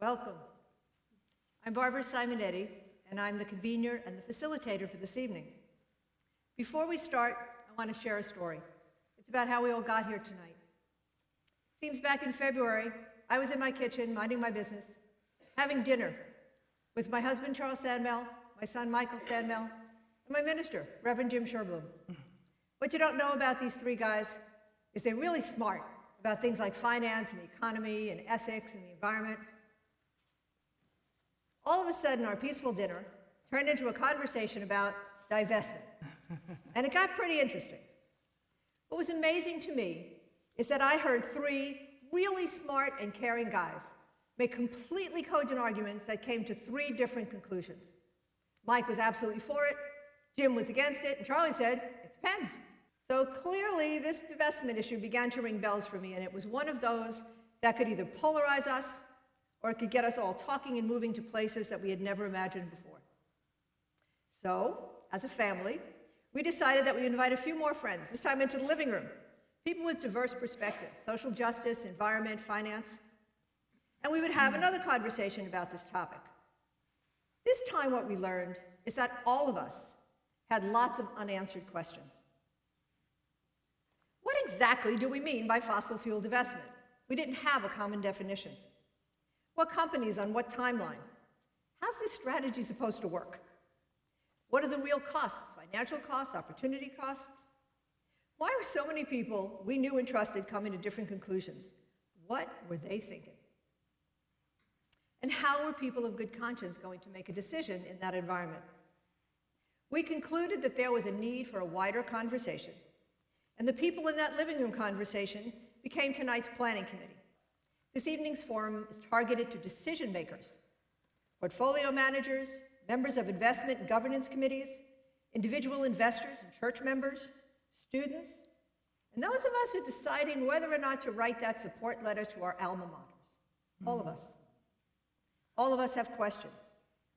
Welcome. I'm Barbara Simonetti, and I'm the convener and the facilitator for this evening. Before we start, I want to share a story. It's about how we all got here tonight. It seems back in February, I was in my kitchen, minding my business, having dinner with my husband, Charles Sandmel, my son, Michael Sandmel, and my minister, Reverend Jim Sherblum. What you don't know about these three guys is they're really smart about things like finance and the economy and ethics and the environment. All of a sudden, our peaceful dinner turned into a conversation about divestment. And it got pretty interesting. What was amazing to me is that I heard three really smart and caring guys make completely cogent arguments that came to three different conclusions. Mike was absolutely for it, Jim was against it, and Charlie said, it depends. So clearly, this divestment issue began to ring bells for me, and it was one of those that could either polarize us or it could get us all talking and moving to places that we had never imagined before. So, as a family, we decided that we would invite a few more friends, this time into the living room, people with diverse perspectives, social justice, environment, finance, and we would have another conversation about this topic. This time what we learned is that all of us had lots of unanswered questions. What exactly do we mean by fossil fuel divestment? We didn't have a common definition. What companies on what timeline? How's this strategy supposed to work? What are the real costs, financial costs, opportunity costs? Why were so many people we knew and trusted coming to different conclusions? What were they thinking? And how were people of good conscience going to make a decision in that environment? We concluded that there was a need for a wider conversation, and the people in that living room conversation became tonight's planning committee. This evening's forum is targeted to decision makers, portfolio managers, members of investment and governance committees, individual investors and church members, students, and those of us who are deciding whether or not to write that support letter to our alma maters. All of us. All of us have questions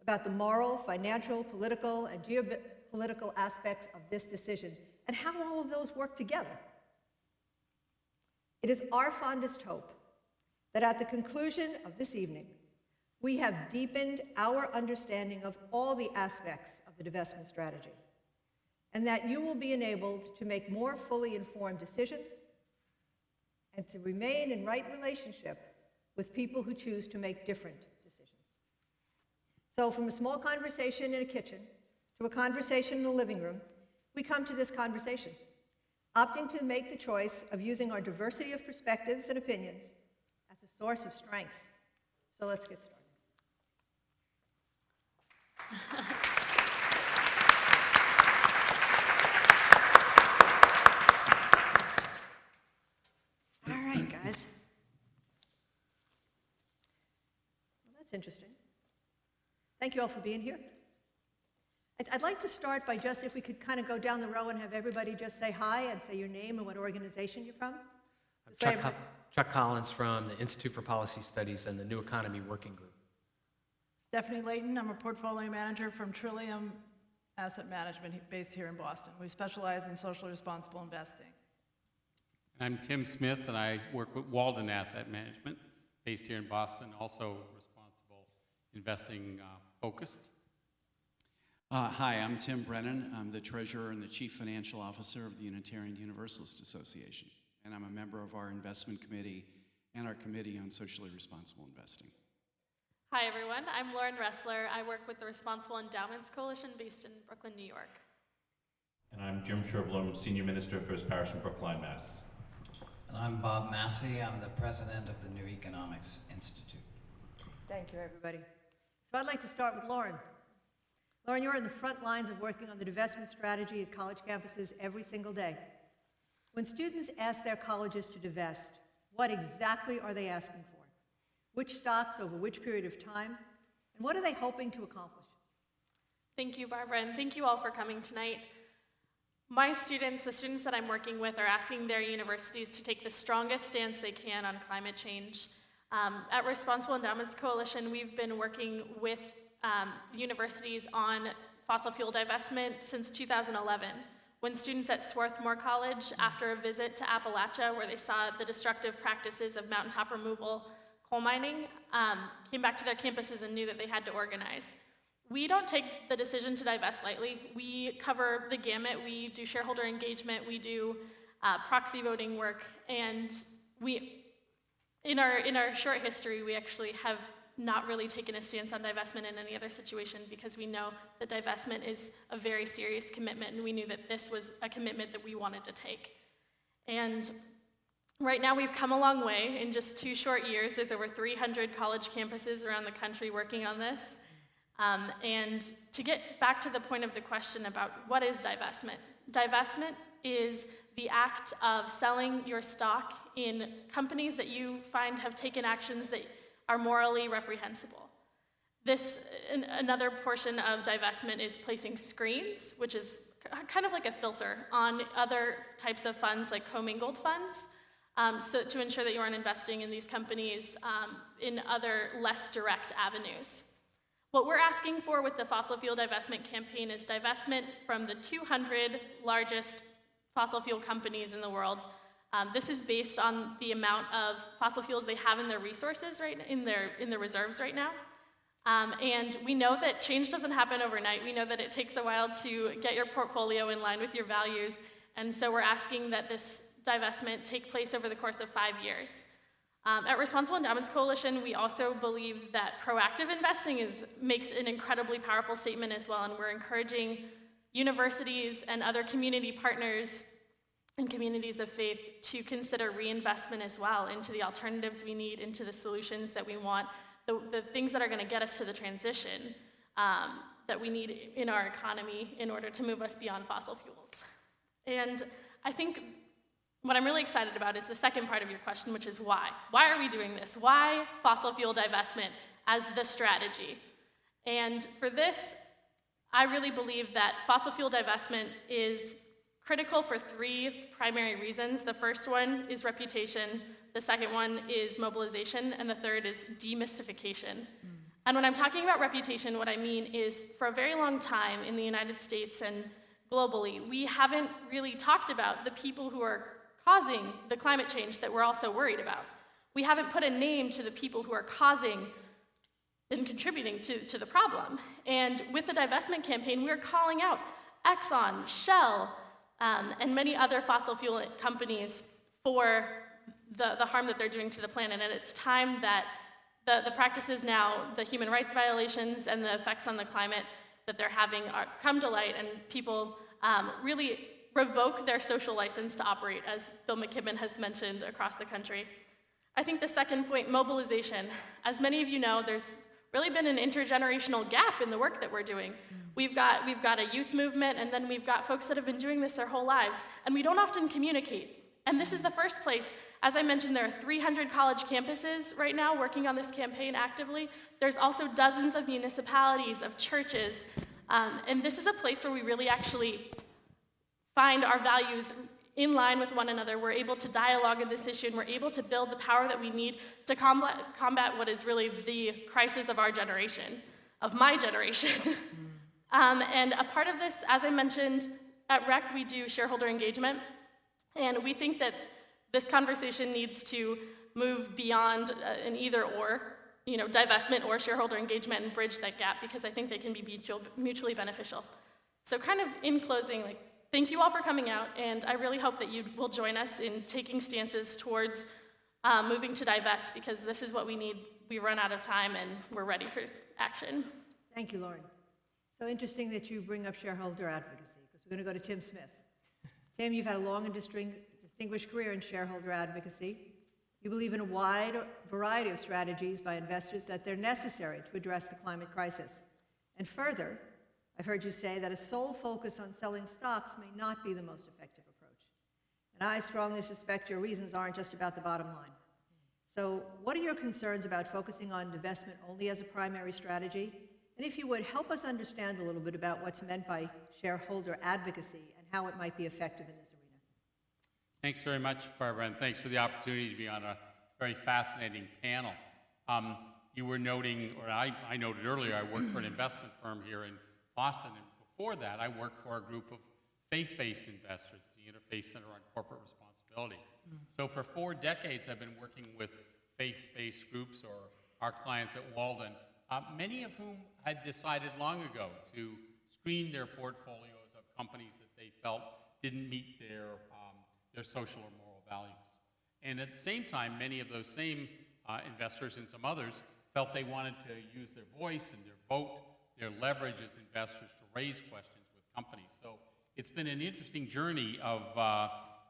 about the moral, financial, political, and geopolitical aspects of this decision and how all of those work together. It is our fondest hope that at the conclusion of this evening, we have deepened our understanding of all the aspects of the divestment strategy, and that you will be enabled to make more fully informed decisions and to remain in right relationship with people who choose to make different decisions. So from a small conversation in a kitchen to a conversation in the living room, we come to this conversation, opting to make the choice of using our diversity of perspectives and opinions as a source of strength. So let's get started. All right, guys. Well, that's interesting. Thank you all for being here. I'd like to start by just, if we could kind of go down the row and have everybody just say hi and say your name and what organization you're from. I'm Chuck Collins from the Institute for Policy Studies and the New Economy Working Group. Stephanie Layton, I'm a portfolio manager from Trillium Asset Management based here in Boston. We specialize in socially responsible investing. I'm Tim Smith, and I work with Walden Asset Management based here in Boston, also responsible investing focused. Hi, I'm Tim Brennan. I'm the Treasurer and the Chief Financial Officer of the Unitarian Universalist Association, and I'm a member of our Investment Committee and our Committee on Socially Responsible Investing. Hi everyone, I'm Lauren Ressler. I work with the Responsible Endowments Coalition based in Brooklyn, New York. And I'm Jim Sherblum, Senior Minister of First Parish in Brookline, Mass. And I'm Bob Massey. I'm the President of the New Economics Institute. Thank you, everybody. So I'd like to start with Lauren. Lauren, you're on the front lines of working on the divestment strategy at college campuses every single day. When students ask their colleges to divest, what exactly are they asking for? Which stocks over which period of time? And what are they hoping to accomplish? Thank you, Barbara, and thank you all for coming tonight. My students, the students that I'm working with, are asking their universities to take the strongest stance they can on climate change. At Responsible Endowments Coalition, we've been working with universities on fossil fuel divestment since 2011, when students at Swarthmore College, after a visit to Appalachia, where they saw the destructive practices of mountaintop removal, coal mining came back to their campuses and knew that they had to organize. We don't take the decision to divest lightly. We cover the gamut. We do shareholder engagement. We do proxy voting work. And in our short history, we actually have not really taken a stance on divestment in any other situation because we know that divestment is a very serious commitment, and we knew that this was a commitment that we wanted to take. And right now we've come a long way. In just 2 short years, there's over 300 college campuses around the country working on this. And to get back to the point of the question about what is divestment, divestment is the act of selling your stock in companies that you find have taken actions that are morally reprehensible. Another portion of divestment is placing screens, which is kind of like a filter on other types of funds, like commingled funds, so to ensure that you aren't investing in these companies in other less direct avenues. What we're asking for with the fossil fuel divestment campaign is divestment from the 200 largest fossil fuel companies in the world. This is based on the amount of fossil fuels they have in their resources in their reserves right now. And we know that change doesn't happen overnight. We know that it takes a while to get your portfolio in line with your values. And so we're asking that this divestment take place over the course of 5 years. At Responsible Endowments Coalition, we also believe that proactive investing makes an incredibly powerful statement as well, and we're encouraging universities and other community partners and communities of faith to consider reinvestment as well into the alternatives we need, into the solutions that we want, the things that are going to get us to the transition that we need in our economy in order to move us beyond fossil fuels. And I think what I'm really excited about is the second part of your question, which is why. Why are we doing this? Why fossil fuel divestment as the strategy? And for this, I really believe that fossil fuel divestment is critical for 3 primary reasons. The first one is reputation, the second one is mobilization, and the third is demystification. And when I'm talking about reputation, what I mean is for a very long time in the United States and globally, we haven't really talked about the people who are causing the climate change that we're also worried about. We haven't put a name to the people who are causing and contributing to the problem. And with the divestment campaign, we're calling out Exxon, Shell, and many other fossil fuel companies for the harm that they're doing to the planet. And it's time that the practices now, the human rights violations and the effects on the climate that they're having come to light, and people really revoke their social license to operate, as Bill McKibben has mentioned across the country. I think the second point, mobilization. As many of you know, there's really been an intergenerational gap in the work that we're doing. We've got a youth movement, and then we've got folks that have been doing this their whole lives, and we don't often communicate. And this is the first place. As I mentioned, there are 300 college campuses right now working on this campaign actively. There's also dozens of municipalities, of churches, and this is a place where we really actually find our values in line with one another. We're able to dialogue on this issue, and we're able to build the power that we need to combat what is really the crisis of our generation, of my generation. And a part of this, as I mentioned, at REC we do shareholder engagement, and we think that this conversation needs to move beyond an either-or, divestment or shareholder engagement, and bridge that gap, because I think they can be mutually beneficial. So kind of in closing, thank you all for coming out, and I really hope that you will join us in taking stances towards moving to divest, because this is what we need. We've run out of time, and we're ready for action. Thank you, Lauren. So interesting that you bring up shareholder advocacy, because we're going to go to Tim Smith. Tim, you've had a long and distinguished career in shareholder advocacy. You believe in a wide variety of strategies by investors that they're necessary to address the climate crisis. And further, I've heard you say that a sole focus on selling stocks may not be the most effective approach. And I strongly suspect your reasons aren't just about the bottom line. So what are your concerns about focusing on divestment only as a primary strategy? And if you would, help us understand a little bit about what's meant by shareholder advocacy and how it might be effective in this arena. Thanks very much, Barbara, and thanks for the opportunity to be on a very fascinating panel. You were noting, or I noted earlier, I worked for an investment firm here in Boston, and before that, I worked for a group of faith-based investors, the Interfaith Center on Corporate Responsibility. So for 4 decades, I've been working with faith-based groups or our clients at Walden, many of whom had decided long ago to screen their portfolios of companies that they felt didn't meet their social or moral values. And at the same time, many of those same investors and some others felt they wanted to use their voice and their vote, their leverage as investors to raise questions with companies. So it's been an interesting journey of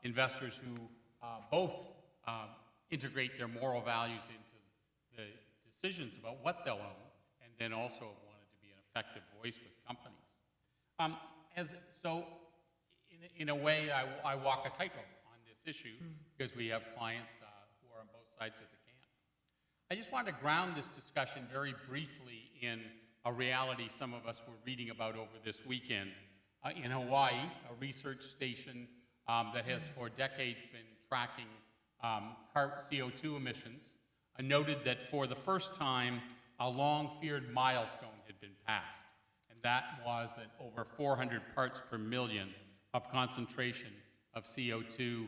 investors who both integrate their moral values into the decisions about what they'll own, and then also wanted to be an effective voice with companies. In a way, I walk a tightrope on this issue because we have clients who are on both sides of the camp. I just wanted to ground this discussion very briefly in a reality some of us were reading about over this weekend. In Hawaii, a research station that has for decades been tracking CO2 emissions noted that for the first time, a long-feared milestone had been passed, and that was that over 400 parts per million of concentration of CO2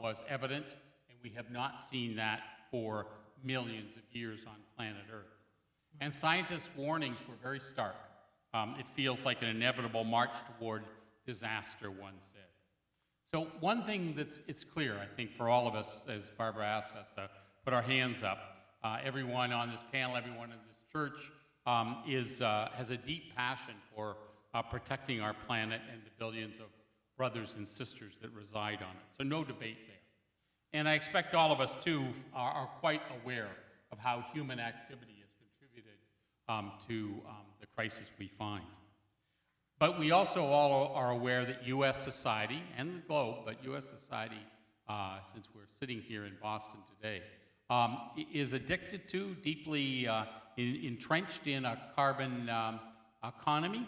was evident, and we have not seen that for millions of years on planet Earth. And scientists' warnings were very stark. It feels like an inevitable march toward disaster, one said. So one thing it's clear, I think, for all of us, as Barbara asked us to put our hands up, everyone on this panel, everyone in this church has a deep passion for protecting our planet and the billions of brothers and sisters that reside on it. So no debate there. And I expect all of us, too, are quite aware of how human activity has contributed to the crisis we find. But we also all are aware that U.S. society, and the globe, but U.S. society, since we're sitting here in Boston today, is addicted to, deeply entrenched in a carbon economy.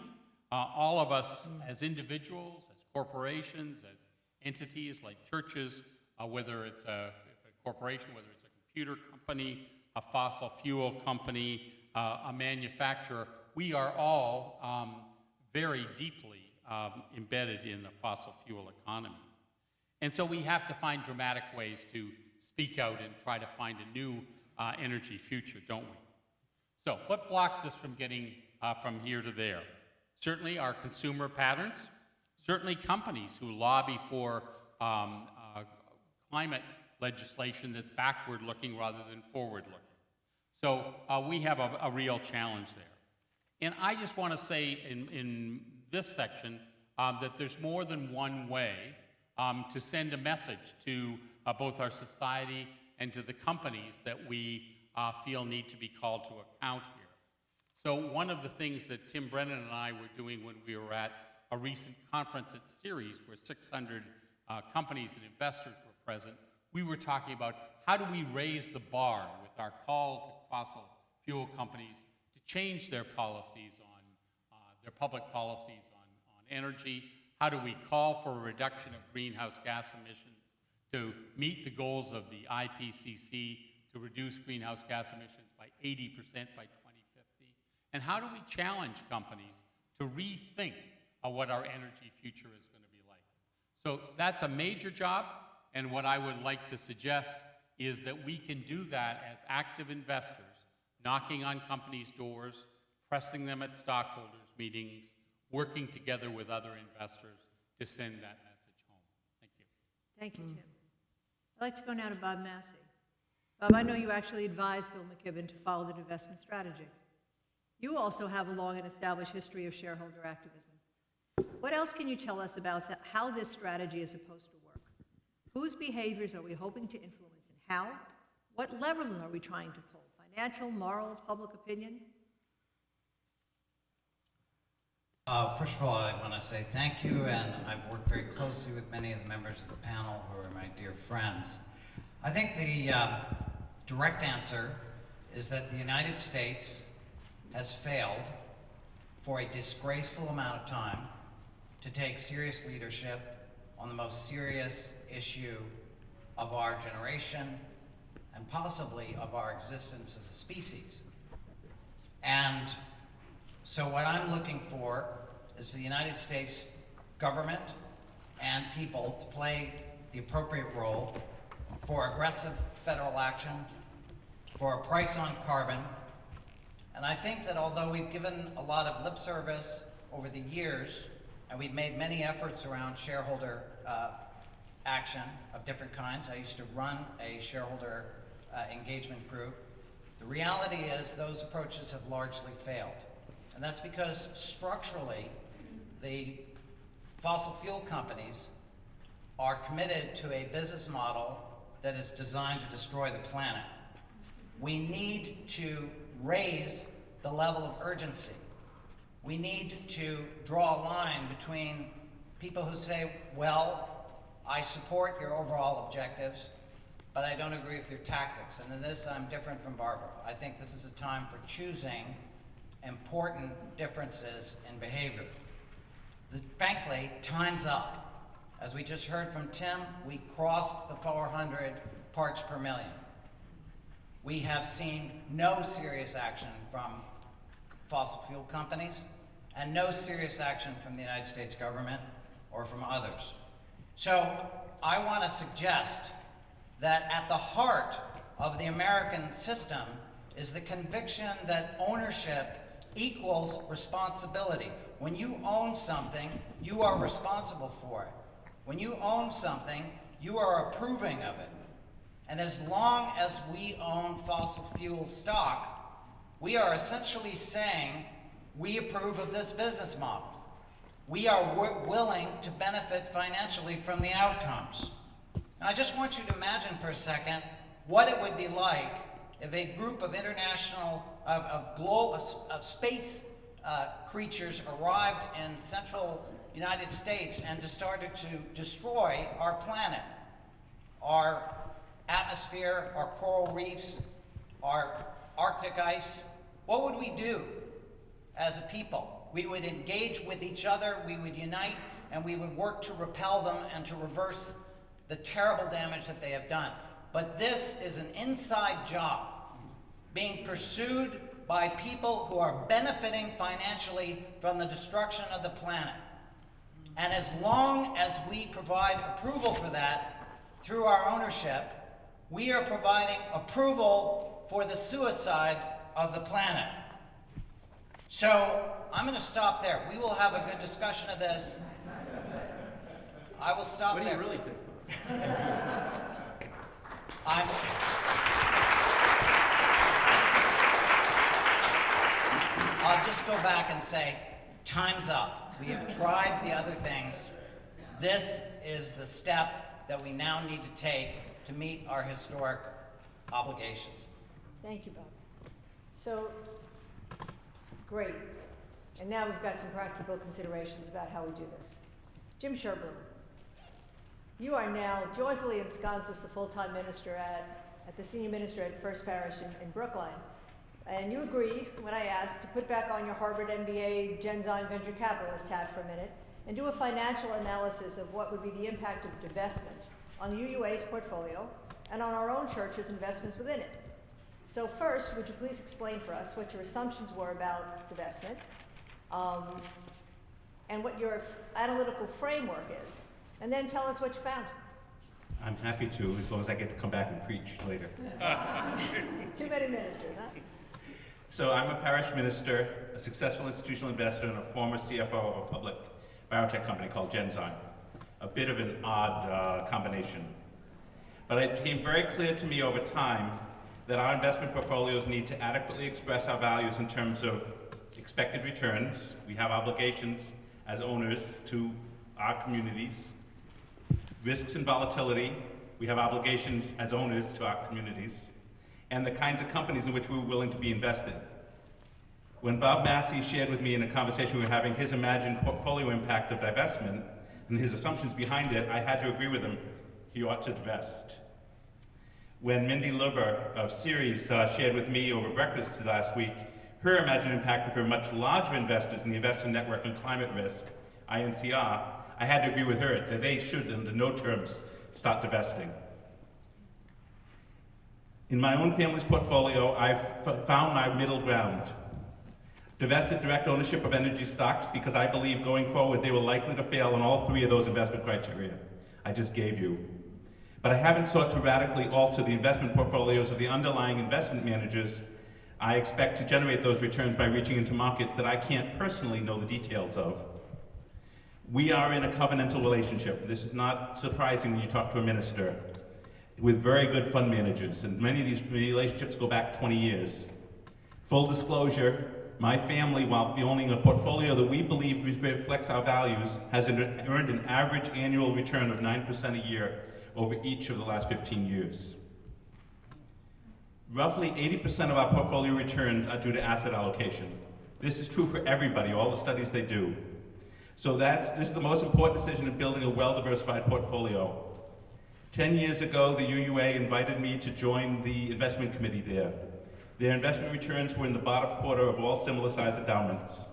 All of us as individuals, as corporations, as entities like churches, whether it's a corporation, whether it's a computer company, a fossil fuel company, a manufacturer, we are all very deeply embedded in the fossil fuel economy. And so we have to find dramatic ways to speak out and try to find a new energy future, don't we? So what blocks us from getting from here to there? Certainly our consumer patterns, certainly companies who lobby for climate legislation that's backward-looking rather than forward-looking. So we have a real challenge there. And I just want to say in this section that there's more than one way to send a message to both our society and to the companies that we feel need to be called to account here. So one of the things that Tim Brennan and I were doing when we were at a recent conference at Ceres, where 600 companies and investors were present, we were talking about how do we raise the bar with our call to fossil fuel companies to change their policies on, their public policies on energy. How do we call for a reduction of greenhouse gas emissions to meet the goals of the IPCC to reduce greenhouse gas emissions by 80% by 2050? And how do we challenge companies to rethink what our energy future is going to be like? So that's a major job, and what I would like to suggest is that we can do that as active investors, knocking on companies' doors, pressing them at stockholders' meetings, working together with other investors to send that message home. Thank you. Thank you, Tim. I'd like to go now to Bob Massey. Bob, I know you actually advised Bill McKibben to follow the divestment strategy. You also have a long and established history of shareholder activism. What else can you tell us about how this strategy is supposed to work? Whose behaviors are we hoping to influence and how? What levers are we trying to pull? Financial, moral, public opinion? First of all, I want to say thank you, and I've worked very closely with many of the members of the panel who are my dear friends. I think the direct answer is that the United States has failed for a disgraceful amount of time to take serious leadership on the most serious issue of our generation and possibly of our existence as a species. And so what I'm looking for is for the United States government and people to play the appropriate role for aggressive federal action for a price on carbon. And I think that although we've given a lot of lip service over the years, and we've made many efforts around shareholder action of different kinds. I used to run a shareholder engagement group. The reality is those approaches have largely failed. And that's because structurally, the fossil fuel companies are committed to a business model that is designed to destroy the planet. We need to raise the level of urgency. We need to draw a line between people who say, well, I support your overall objectives, but I don't agree with your tactics. And in this, I'm different from Barbara. I think this is a time for choosing important differences in behavior. Frankly, time's up. As we just heard from Tim, we crossed the 400 parts per million. We have seen no serious action from fossil fuel companies and no serious action from the United States government or from others. So I want to suggest that at the heart of the American system is the conviction that ownership equals responsibility. When you own something, you are responsible for it. When you own something, you are approving of it. And as long as we own fossil fuel stock, we are essentially saying we approve of this business model. We are willing to benefit financially from the outcomes. Now, I just want you to imagine for a second what it would be like if a group of space creatures arrived in central United States and just started to destroy our planet, our atmosphere, our coral reefs, our Arctic ice. What would we do as a people? We would engage with each other, we would unite, and we would work to repel them and to reverse the terrible damage that they have done. But this is an inside job being pursued by people who are benefiting financially from the destruction of the planet. And as long as we provide approval for that through our ownership, we are providing approval for the suicide of the planet. So I'm going to stop there. We will have a good discussion of this. I will stop there. What do you really think? I'll just go back and say, time's up. We have tried the other things. This is the step that we now need to take to meet our historic obligations. Thank you, Bob. So, great. And now we've got some practical considerations about how we do this. Jim Sherblum, you are now joyfully ensconced as the full-time minister at the senior minister at First Parish in Brookline. And you agreed, when I asked, to put back on your Harvard MBA Genzyme venture capitalist hat for a minute and do a financial analysis of what would be the impact of divestment on the UUA's portfolio and on our own church's investments within it. So first, would you please explain for us what your assumptions were about divestment and what your analytical framework is, and then tell us what you found. I'm happy to, as long as I get to come back and preach later. Too many ministers, huh? So I'm a parish minister, a successful institutional investor, and a former CFO of a public biotech company called Genzyme. A bit of an odd combination. But it became very clear to me over time that our investment portfolios need to adequately express our values in terms of expected returns. We have obligations as owners to our communities. Risks and volatility. We have obligations as owners to our communities. And the kinds of companies in which we were willing to be invested. When Bob Massey shared with me in a conversation we were having his imagined portfolio impact of divestment and his assumptions behind it, I had to agree with him. He ought to divest. When Mindy Luber of Ceres shared with me over breakfast last week her imagined impact of her much larger investors in the Investor Network on Climate Risk, INCR, I had to agree with her that they should, under no terms, start divesting. In my own family's portfolio, I've found my middle ground. Divested direct ownership of energy stocks because I believe going forward they were likely to fail on all three of those investment criteria I just gave you. But I haven't sought to radically alter the investment portfolios of the underlying investment managers I expect to generate those returns by reaching into markets that I can't personally know the details of. We are in a covenantal relationship. This is not surprising when you talk to a minister, with very good fund managers, and many of these relationships go back 20 years. Full disclosure, my family, while owning a portfolio that we believe reflects our values, has earned an average annual return of 9% a year over each of the last 15 years. Roughly 80% of our portfolio returns are due to asset allocation. This is true for everybody, all the studies they do. So this is the most important decision in building a well-diversified portfolio. 10 years ago, the UUA invited me to join the investment committee there. Their investment returns were in the bottom quarter of all similar-sized endowments.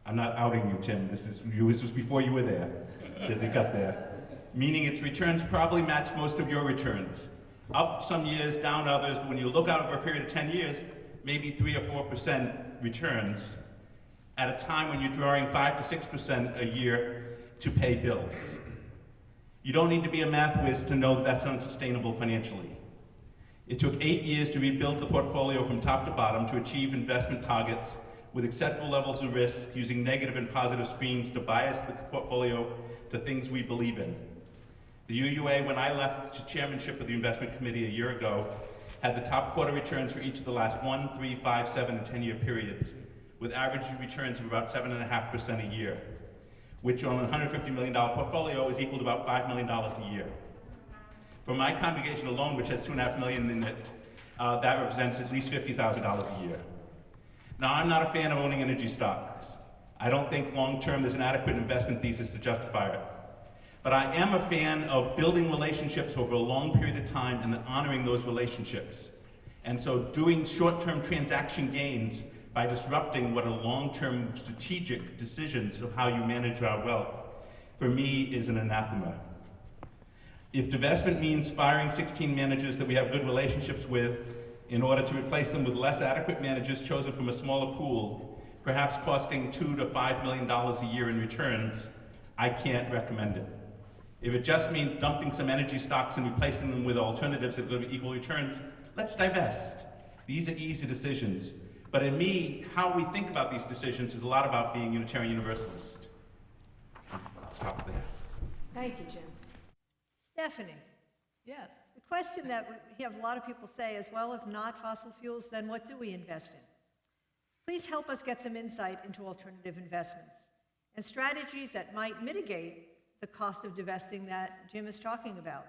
I'm not outing you, Tim. This was before you were there, that they got there. Meaning its returns probably matched most of your returns. Up some years, down others, but when you look out over a period of 10 years, maybe 3 or 4% returns at a time when you're drawing 5 to 6% a year to pay bills. You don't need to be a math whiz to know that that's unsustainable financially. It took 8 years to rebuild the portfolio from top to bottom to achieve investment targets with acceptable levels of risk, using negative and positive screens to bias the portfolio to things we believe in. The UUA, when I left the chairmanship of the investment committee a year ago, had the top quarter returns for each of the last 1, 3, 5, 7, and 10-year periods, with average returns of about 7.5% a year, which on a $150 million portfolio is equal to about $5 million a year. For my congregation alone, which has $2.5 million in it, that represents at least $50,000 a year. Now, I'm not a fan of owning energy stocks. I don't think long-term there's an adequate investment thesis to justify it. But I am a fan of building relationships over a long period of time and then honoring those relationships. And so doing short-term transaction gains by disrupting what are long-term strategic decisions of how you manage our wealth, for me, is an anathema. If divestment means firing 16 managers that we have good relationships with in order to replace them with less adequate managers chosen from a smaller pool, perhaps costing $2 to $5 million a year in returns, I can't recommend it. If it just means dumping some energy stocks and replacing them with alternatives that give equal returns, let's divest. These are easy decisions. But in me, how we think about these decisions is a lot about being Unitarian Universalist. I'll stop there. Thank you, Jim. Stephanie, Yes. the question that we have a lot of people say is, well, if not fossil fuels, then what do we invest in? Please help us get some insight into alternative investments and strategies that might mitigate the cost of divesting that Jim is talking about.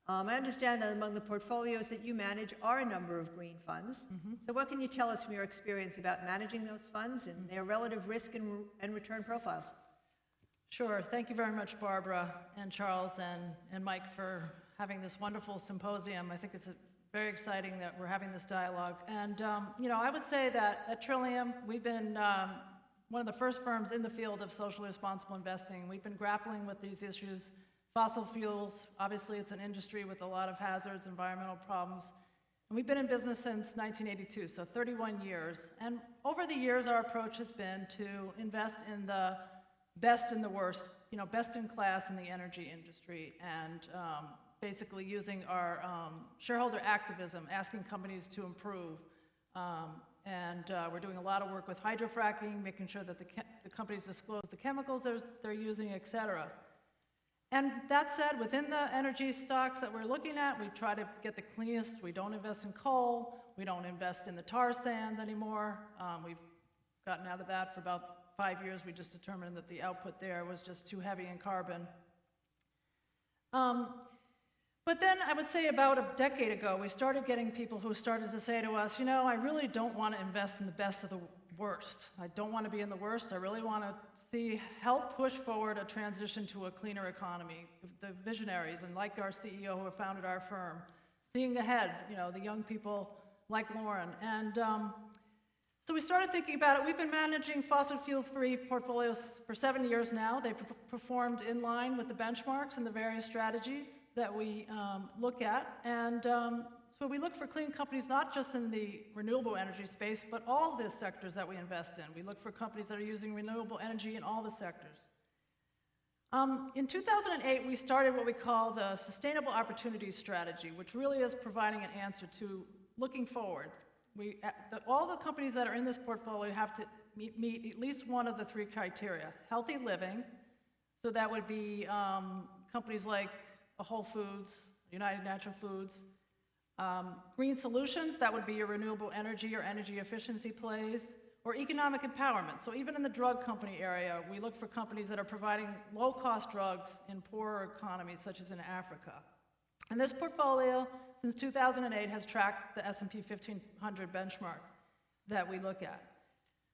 I understand that among the portfolios that you manage are a number of green funds. So what can you tell us from your experience about managing those funds and their relative risk and return profiles? Sure. Thank you very much, Barbara and Charles and Mike, for having this wonderful symposium. I think it's very exciting that we're having this dialogue. And, I would say that at Trillium, we've been one of the first firms in the field of socially responsible investing. We've been grappling with these issues. Fossil fuels, obviously it's an industry with a lot of hazards, environmental problems. And we've been in business since 1982, so 31 years. And over the years, our approach has been to invest in the best and the worst, best in class in the energy industry, and basically using our shareholder activism, asking companies to improve. We're doing a lot of work with hydrofracking, making sure that the companies disclose the chemicals they're using, et cetera. And that said, within the energy stocks that we're looking at, we try to get the cleanest. We don't invest in coal. We don't invest in the tar sands anymore. We've gotten out of that for about 5 years. We just determined that the output there was just too heavy in carbon. But then I would say about a decade ago, we started getting people who started to say to us, I really don't want to invest in the best of the worst. I don't want to be in the worst. I really want to help push forward a transition to a cleaner economy. The visionaries, and like our CEO who founded our firm, seeing ahead, the young people like Lauren. And so we started thinking about it. We've been managing fossil fuel-free portfolios for 7 years now. They've performed in line with the benchmarks and the various strategies that we look at. And so we look for clean companies, not just in the renewable energy space, but all the sectors that we invest in. We look for companies that are using renewable energy in all the sectors. In 2008, we started what we call the Sustainable Opportunities Strategy, which really is providing an answer to looking forward. All the companies that are in this portfolio have to meet at least one of the three criteria. Healthy living, so that would be companies like Whole Foods, United Natural Foods. Green solutions, that would be your renewable energy or energy efficiency plays, or economic empowerment. So even in the drug company area, we look for companies that are providing low-cost drugs in poorer economies, such as in Africa. And this portfolio, since 2008, has tracked the S&P 1500 benchmark that we look at.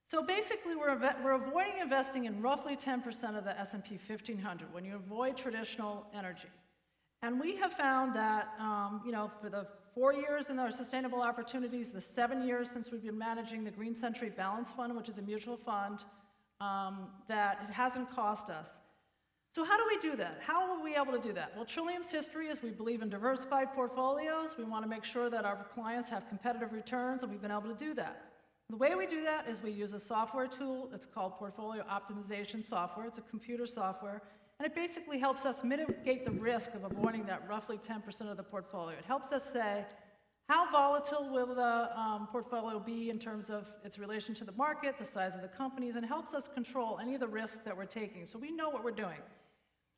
So basically, we're avoiding investing in roughly 10% of the S&P 1500 when you avoid traditional energy. And we have found that, for the 4 years in our sustainable opportunities, the 7 years since we've been managing the Green Century Balance Fund, which is a mutual fund, that it hasn't cost us. So how do we do that? How are we able to do that? Well, Trillium's history is we believe in diversified portfolios. We want to make sure that our clients have competitive returns, and we've been able to do that. The way we do that is we use a software tool. It's called Portfolio Optimization Software. It's a computer software. And it basically helps us mitigate the risk of avoiding that roughly 10% of the portfolio. It helps us say, how volatile will the portfolio be in terms of its relation to the market, the size of the companies, and helps us control any of the risks that we're taking. So we know what we're doing.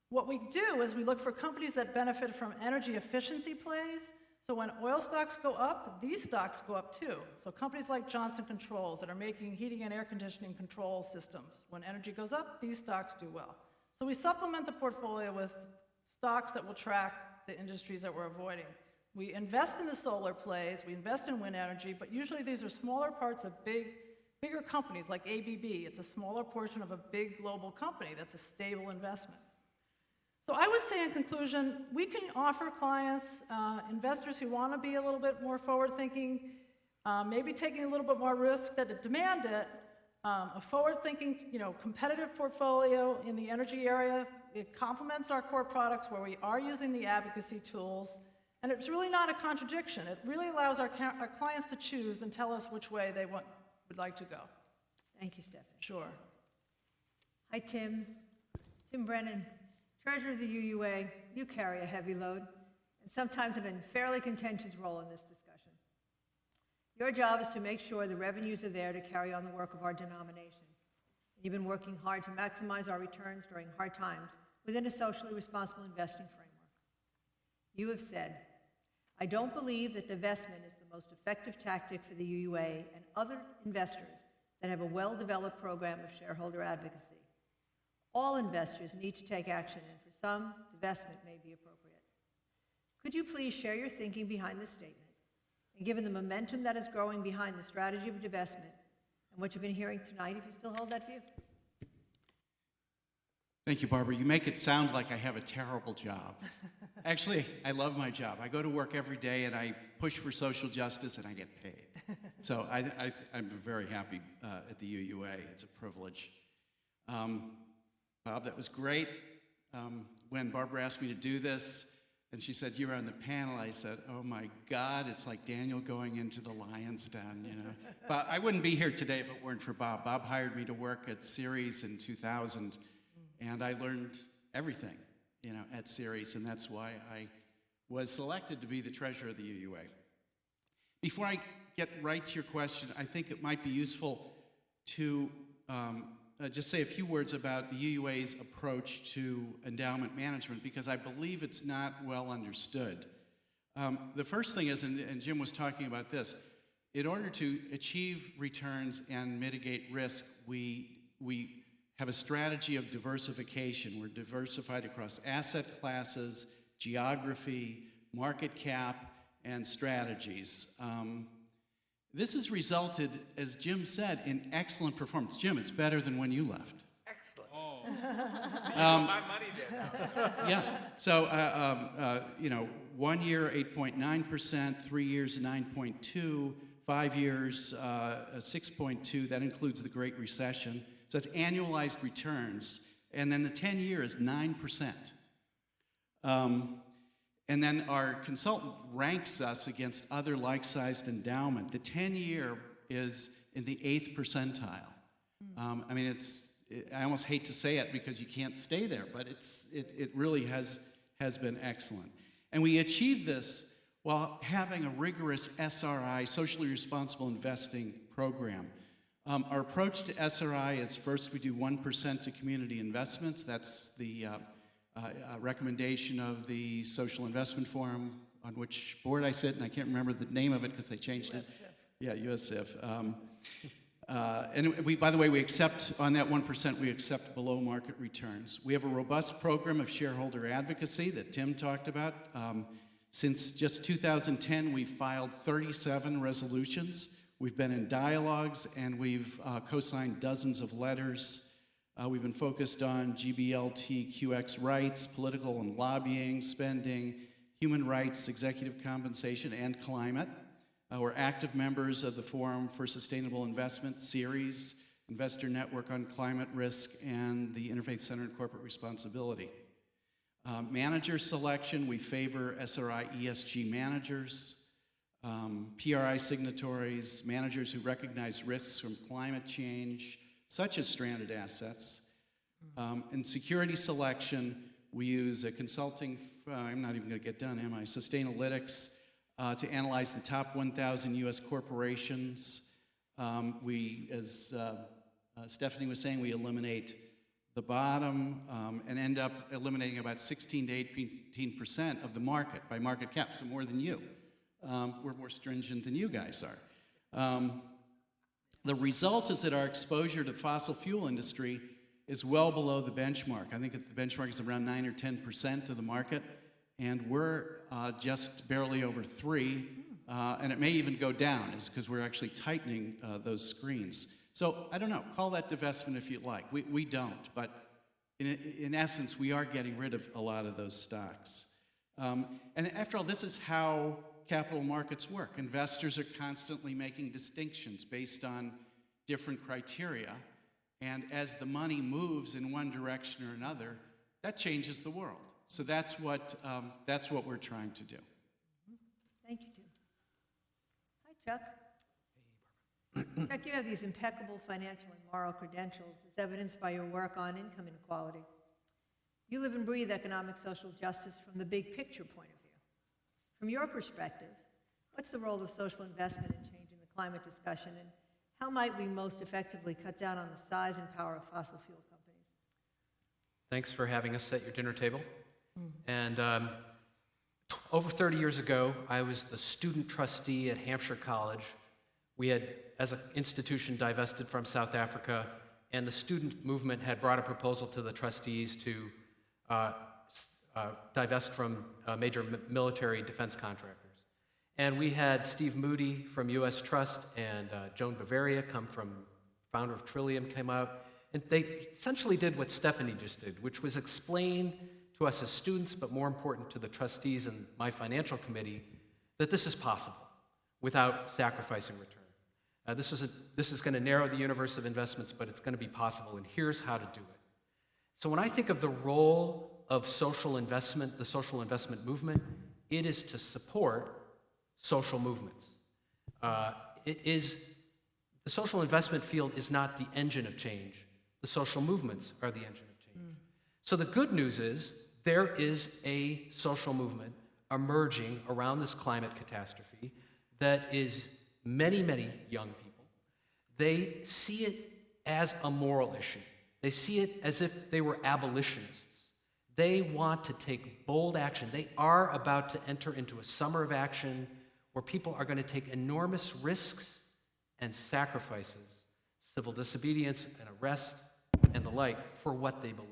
What we do is we look for companies that benefit from energy efficiency plays. So when oil stocks go up, these stocks go up too. So companies like Johnson Controls that are making heating and air conditioning control systems, when energy goes up, these stocks do well. So we supplement the portfolio with stocks that will track the industries that we're avoiding. We invest in the solar plays, we invest in wind energy, but usually these are smaller parts of bigger companies like ABB. It's a smaller portion of a big global company that's a stable investment. So I would say in conclusion, we can offer clients, investors who want to be a little bit more forward-thinking, maybe taking a little bit more risk that demand it, a forward-thinking, competitive portfolio in the energy area. It complements our core products where we are using the advocacy tools, and it's really not a contradiction. It really allows our clients to choose and tell us which way they would like to go. Thank you, Stephanie. Sure. Hi, Tim. Tim Brennan, Treasurer of the UUA. You carry a heavy load, and sometimes an unfairly contentious role in this discussion. Your job is to make sure the revenues are there to carry on the work of our denomination. You've been working hard to maximize our returns during hard times within a socially responsible investing framework. You have said, I don't believe that divestment is the most effective tactic for the UUA and other investors that have a well-developed program of shareholder advocacy. All investors need to take action, and for some, divestment may be appropriate. Could you please share your thinking behind this statement? And given the momentum that is growing behind the strategy of divestment and what you've been hearing tonight, if you still hold that view. Thank you, Barbara. You make it sound like I have a terrible job. Actually, I love my job. I go to work every day and I push for social justice and I get paid. So I'm very happy at the UUA. It's a privilege. Bob, that was great. When Barbara asked me to do this, and she said, you're on the panel, I said, oh my God, it's like Daniel going into the lion's den, But I wouldn't be here today if it weren't for Bob. Bob hired me to work at Ceres in 2000, and I learned everything, at Ceres, and that's why I was selected to be the treasurer of the UUA. Before I get right to your question, I think it might be useful to just say a few words about the UUA's approach to endowment management, because I believe it's not well understood. The first thing is, and Jim was talking about this, in order to achieve returns and mitigate risk, we have a strategy of diversification. We're diversified across asset classes, geography, market cap, and strategies. This has resulted, as Jim said, in excellent performance. Jim, it's better than when you left. Excellent. Oh. My money then. Yeah. So, 1 year, 8.9%, 3 years, 9.2%, 5 years, 6.2%. That includes the Great Recession. So that's annualized returns. And then the 10-year is 9%. And then our consultant ranks us against other like-sized endowment. The 10-year is in the 8th percentile. I almost hate to say it because you can't stay there, but it really has been excellent. And we achieved this while having a rigorous SRI, socially responsible investing program. Our approach to SRI is first we do 1% to community investments. That's the recommendation of the Social Investment Forum, on which board I sit, and I can't remember the name of it because they changed it. Yeah, USIF. And we, by the way, we accept, on that 1%, we accept below market returns. We have a robust program of shareholder advocacy that Tim talked about. Since just 2010, we've filed 37 resolutions. We've been in dialogues, and we've co-signed dozens of letters. We've been focused on GBLTQX rights, political and lobbying, spending, human rights, executive compensation, and climate. We're active members of the Forum for Sustainable Investment series, Investor Network on Climate Risk, and the Interfaith Center on Corporate Responsibility. Manager selection, we favor SRI ESG managers, PRI signatories, managers who recognize risks from climate change, such as stranded assets. In security selection, we use a consulting, I'm not even going to get done, am I? Sustainalytics to analyze the top 1,000 U.S. corporations. We, as Stephanie was saying, we eliminate the bottom and end up eliminating about 16 to 18% of the market by market cap, so more than you. We're more stringent than you guys are. The result is that our exposure to fossil fuel industry is well below the benchmark. I think the benchmark is around 9 or 10% of the market, and we're just barely over 3, and it may even go down, is because we're actually tightening those screens. So I don't know, call that divestment if you like. We don't, but in essence, we are getting rid of a lot of those stocks. And after all, this is how capital markets work. Investors are constantly making distinctions based on different criteria, and as the money moves in one direction or another, that changes the world. So that's what we're trying to do. Thank you, Tim. Hi, Chuck. Chuck, you have these impeccable financial and moral credentials, as evidenced by your work on income inequality. You live and breathe economic social justice from the big picture point of view. From your perspective, what's the role of social investment in changing the climate discussion, and how might we most effectively cut down on the size and power of fossil fuel companies? Thanks for having us at your dinner table. And over 30 years ago, I was the student trustee at Hampshire College. We had, as an institution, divested from South Africa, and the student movement had brought a proposal to the trustees to divest from major military defense contractors. And we had Steve Moody from U.S. Trust and Joan Bavaria founder of Trillium, came out, and they essentially did what Stephanie just did, which was explain to us as students, but more important to the trustees and my financial committee, that this is possible without sacrificing return. This is going to narrow the universe of investments, but it's going to be possible, and here's how to do it. So when I think of the role of social investment, the social investment movement, it is to support social movements. The social investment field is not the engine of change. The social movements are the engine of change. So the good news is there is a social movement emerging around this climate catastrophe that is many, many young people. They see it as a moral issue. They see it as if they were abolitionists. They want to take bold action. They are about to enter into a summer of action where people are going to take enormous risks and sacrifices, civil disobedience and arrest and the like, for what they believe.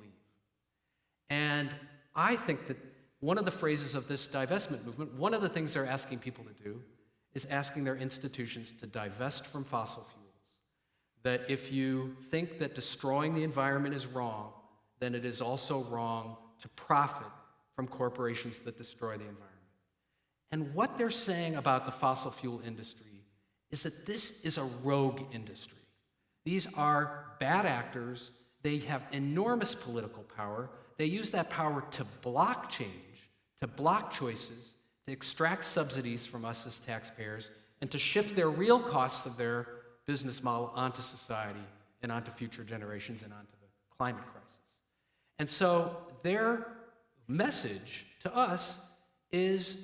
And I think that one of the phrases of this divestment movement, one of the things they're asking people to do, is asking their institutions to divest from fossil fuels. That if you think that destroying the environment is wrong, then it is also wrong to profit from corporations that destroy the environment. And what they're saying about the fossil fuel industry is that this is a rogue industry. These are bad actors. They have enormous political power. They use that power to block change, to block choices, to extract subsidies from us as taxpayers, and to shift their real costs of their business model onto society and onto future generations and onto the climate crisis. And so their message to us is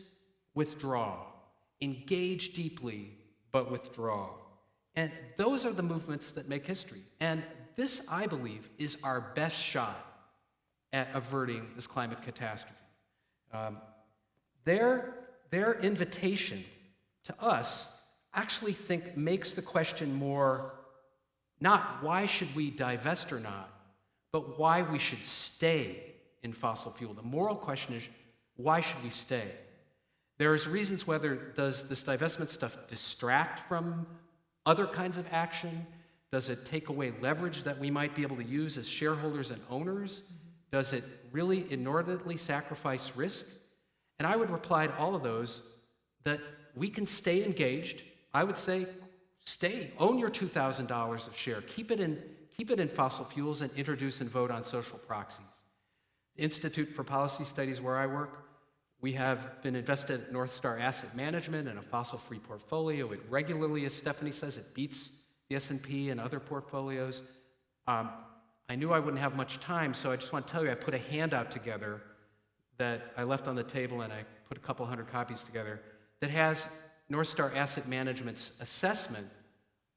withdraw, engage deeply, but withdraw. And those are the movements that make history. And this, I believe, is our best shot at averting this climate catastrophe. Their invitation to us actually makes the question more not why should we divest or not, but why we should stay in fossil fuel. The moral question is, why should we stay? There's reasons whether does this divestment stuff distract from other kinds of action? Does it take away leverage that we might be able to use as shareholders and owners? Does it really inordinately sacrifice risk? And I would reply to all of those that we can stay engaged. I would say stay, own your $2,000 of share, keep it in fossil fuels, and introduce and vote on social proxies. Institute for Policy Studies, where I work, we have been invested at North Star Asset Management and a fossil-free portfolio. It regularly, as Stephanie says, it beats the S&P and other portfolios. I knew I wouldn't have much time, so I just want to tell you I put a handout together that I left on the table, and I put a couple hundred copies together, that has North Star Asset Management's assessment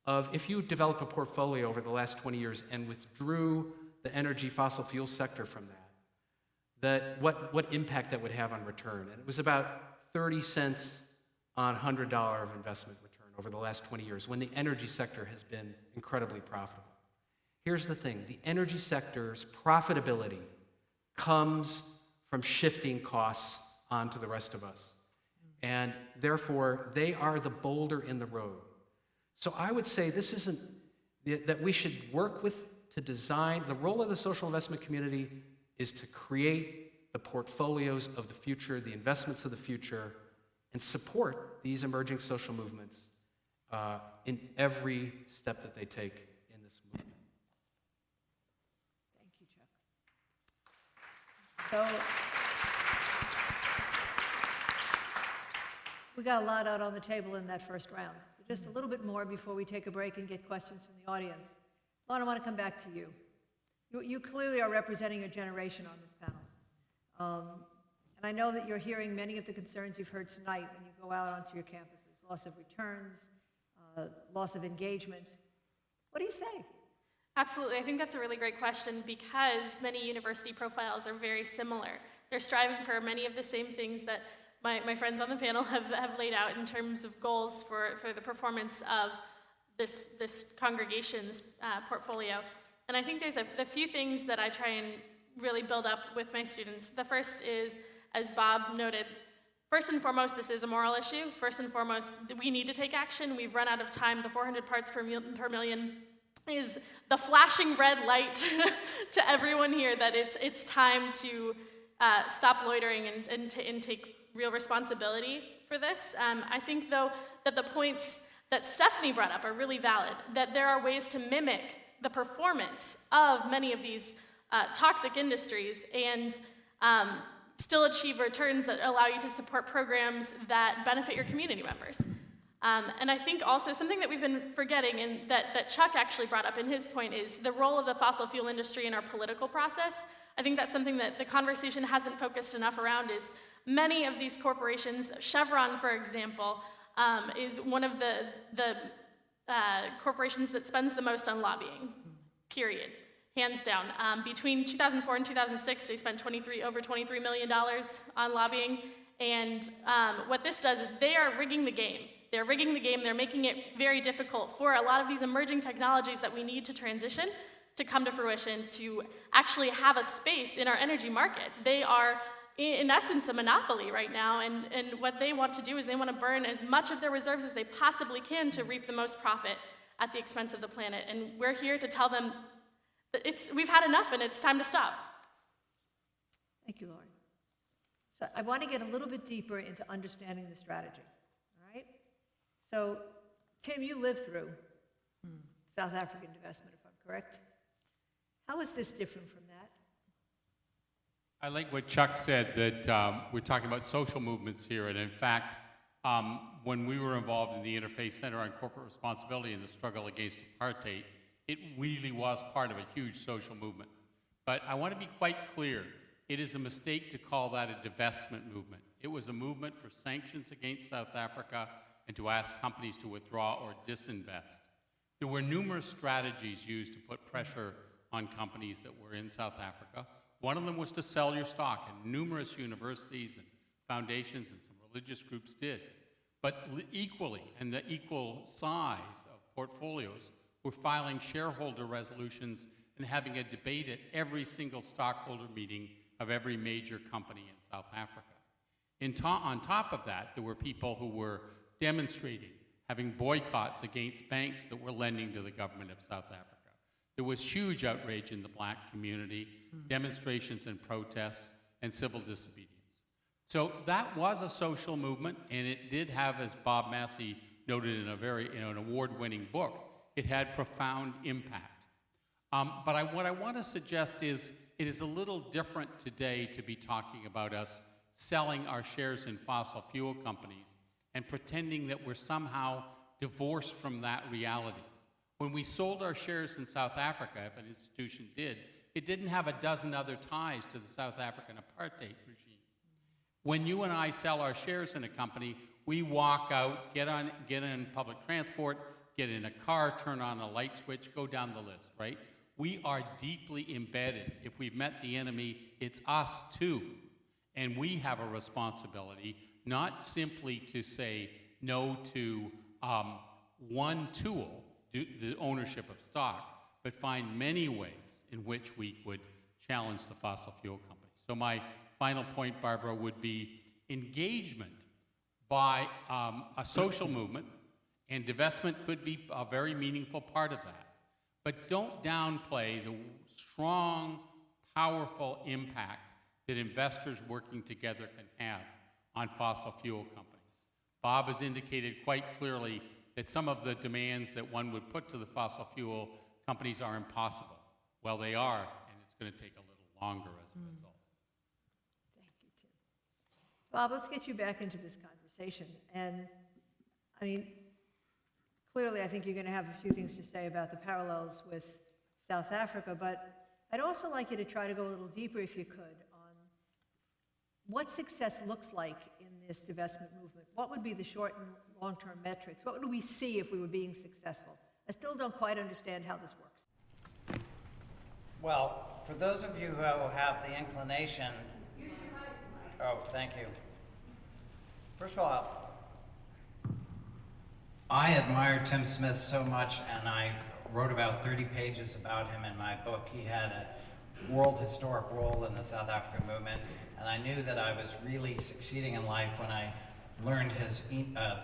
of if you develop a portfolio over the last 20 years and withdrew the energy fossil fuel sector from that what impact that would have on return. And it was about 30 cents on $100 of investment return over the last 20 years, when the energy sector has been incredibly profitable. Here's the thing, the energy sector's profitability comes from shifting costs onto the rest of us. And therefore, they are the boulder in the road. So I would say this isn't, that we should work to design, the role of the social investment community is to create the portfolios of the future, the investments of the future, and support these emerging social movements in every step that they take in this movement. Thank you, Chuck. So, we got a lot out on the table in that first round. So just a little bit more before we take a break and get questions from the audience. Lon, I want to come back to you. You clearly are representing a generation on this panel. And I know that you're hearing many of the concerns you've heard tonight when you go out onto your campuses, loss of returns, loss of engagement. What do you say? Absolutely. I think that's a really great question because many university profiles are very similar. They're striving for many of the same things that my friends on the panel have laid out in terms of goals for the performance of this congregation's portfolio. And I think there's a few things that I try and really build up with my students. The first is, as Bob noted, first and foremost, this is a moral issue. First and foremost, we need to take action. We've run out of time. The 400 parts per million is the flashing red light to everyone here that it's time to stop loitering and take real responsibility for this. I think, though, that the points that Stephanie brought up are really valid, that there are ways to mimic the performance of many of these toxic industries and still achieve returns that allow you to support programs that benefit your community members. And I think also something that we've been forgetting and that Chuck actually brought up in his point is the role of the fossil fuel industry in our political process. I think that's something that the conversation hasn't focused enough around is many of these corporations, Chevron, for example, is one of the corporations that spends the most on lobbying, period, hands down. Between 2004 and 2006, they spent over $23 million on lobbying, and what this does is they are rigging the game. They're rigging the game, they're making it very difficult for a lot of these emerging technologies that we need to transition to come to fruition, to actually have a space in our energy market. They are, in essence, a monopoly right now, and what they want to do is they want to burn as much of their reserves as they possibly can to reap the most profit at the expense of the planet. And we're here to tell them that we've had enough and it's time to stop. Thank you, Lauren. So I want to get a little bit deeper into understanding the strategy, all right? So, Tim, you lived through South African divestment, if I'm correct. How is this different from that? I like what Chuck said, that we're talking about social movements here, and in fact, when we were involved in the Interfaith Center on Corporate Responsibility in the struggle against apartheid, it really was part of a huge social movement. But I want to be quite clear. It is a mistake to call that a divestment movement. It was a movement for sanctions against South Africa and to ask companies to withdraw or disinvest. There were numerous strategies used to put pressure on companies that were in South Africa. One of them was to sell your stock, and numerous universities and foundations and some religious groups did. But equally, and the equal size of portfolios, were filing shareholder resolutions and having a debate at every single stockholder meeting of every major company in South Africa. On top of that, there were people who were demonstrating, having boycotts against banks that were lending to the government of South Africa. There was huge outrage in the black community, demonstrations and protests, and civil disobedience. So that was a social movement, and it did have, as Bob Massey noted in an award-winning book, it had profound impact. But what I want to suggest is it is a little different today to be talking about us selling our shares in fossil fuel companies and pretending that we're somehow divorced from that reality. When we sold our shares in South Africa, if an institution did, it didn't have a dozen other ties to the South African apartheid regime. When you and I sell our shares in a company, we walk out, get in public transport, get in a car, turn on a light switch, go down the list, right? We are deeply embedded. If we've met the enemy, it's us too. And we have a responsibility not simply to say no to one tool, the ownership of stock, but find many ways in which we would challenge the fossil fuel companies. So my final point, Barbara, would be engagement by a social movement, and divestment could be a very meaningful part of that. But don't downplay the strong, powerful impact that investors working together can have on fossil fuel companies. Bob has indicated quite clearly that some of the demands that one would put to the fossil fuel companies are impossible. Well, they are, and it's going to take a little longer as a result. Thank you, Tim. Bob, let's get you back into this conversation. And, I mean, clearly I think you're going to have a few things to say about the parallels with South Africa, but I'd also like you to try to go a little deeper, if you could, on what success looks like in this divestment movement. What would be the short and long-term metrics? What would we see if we were being successful? I still don't quite understand how this works. Well, for those of you who have the inclination... Oh, thank you. First of all, I admire Tim Smith so much, and I wrote about 30 pages about him in my book. He had a world historic role in the South African movement, and I knew that I was really succeeding in life when I learned his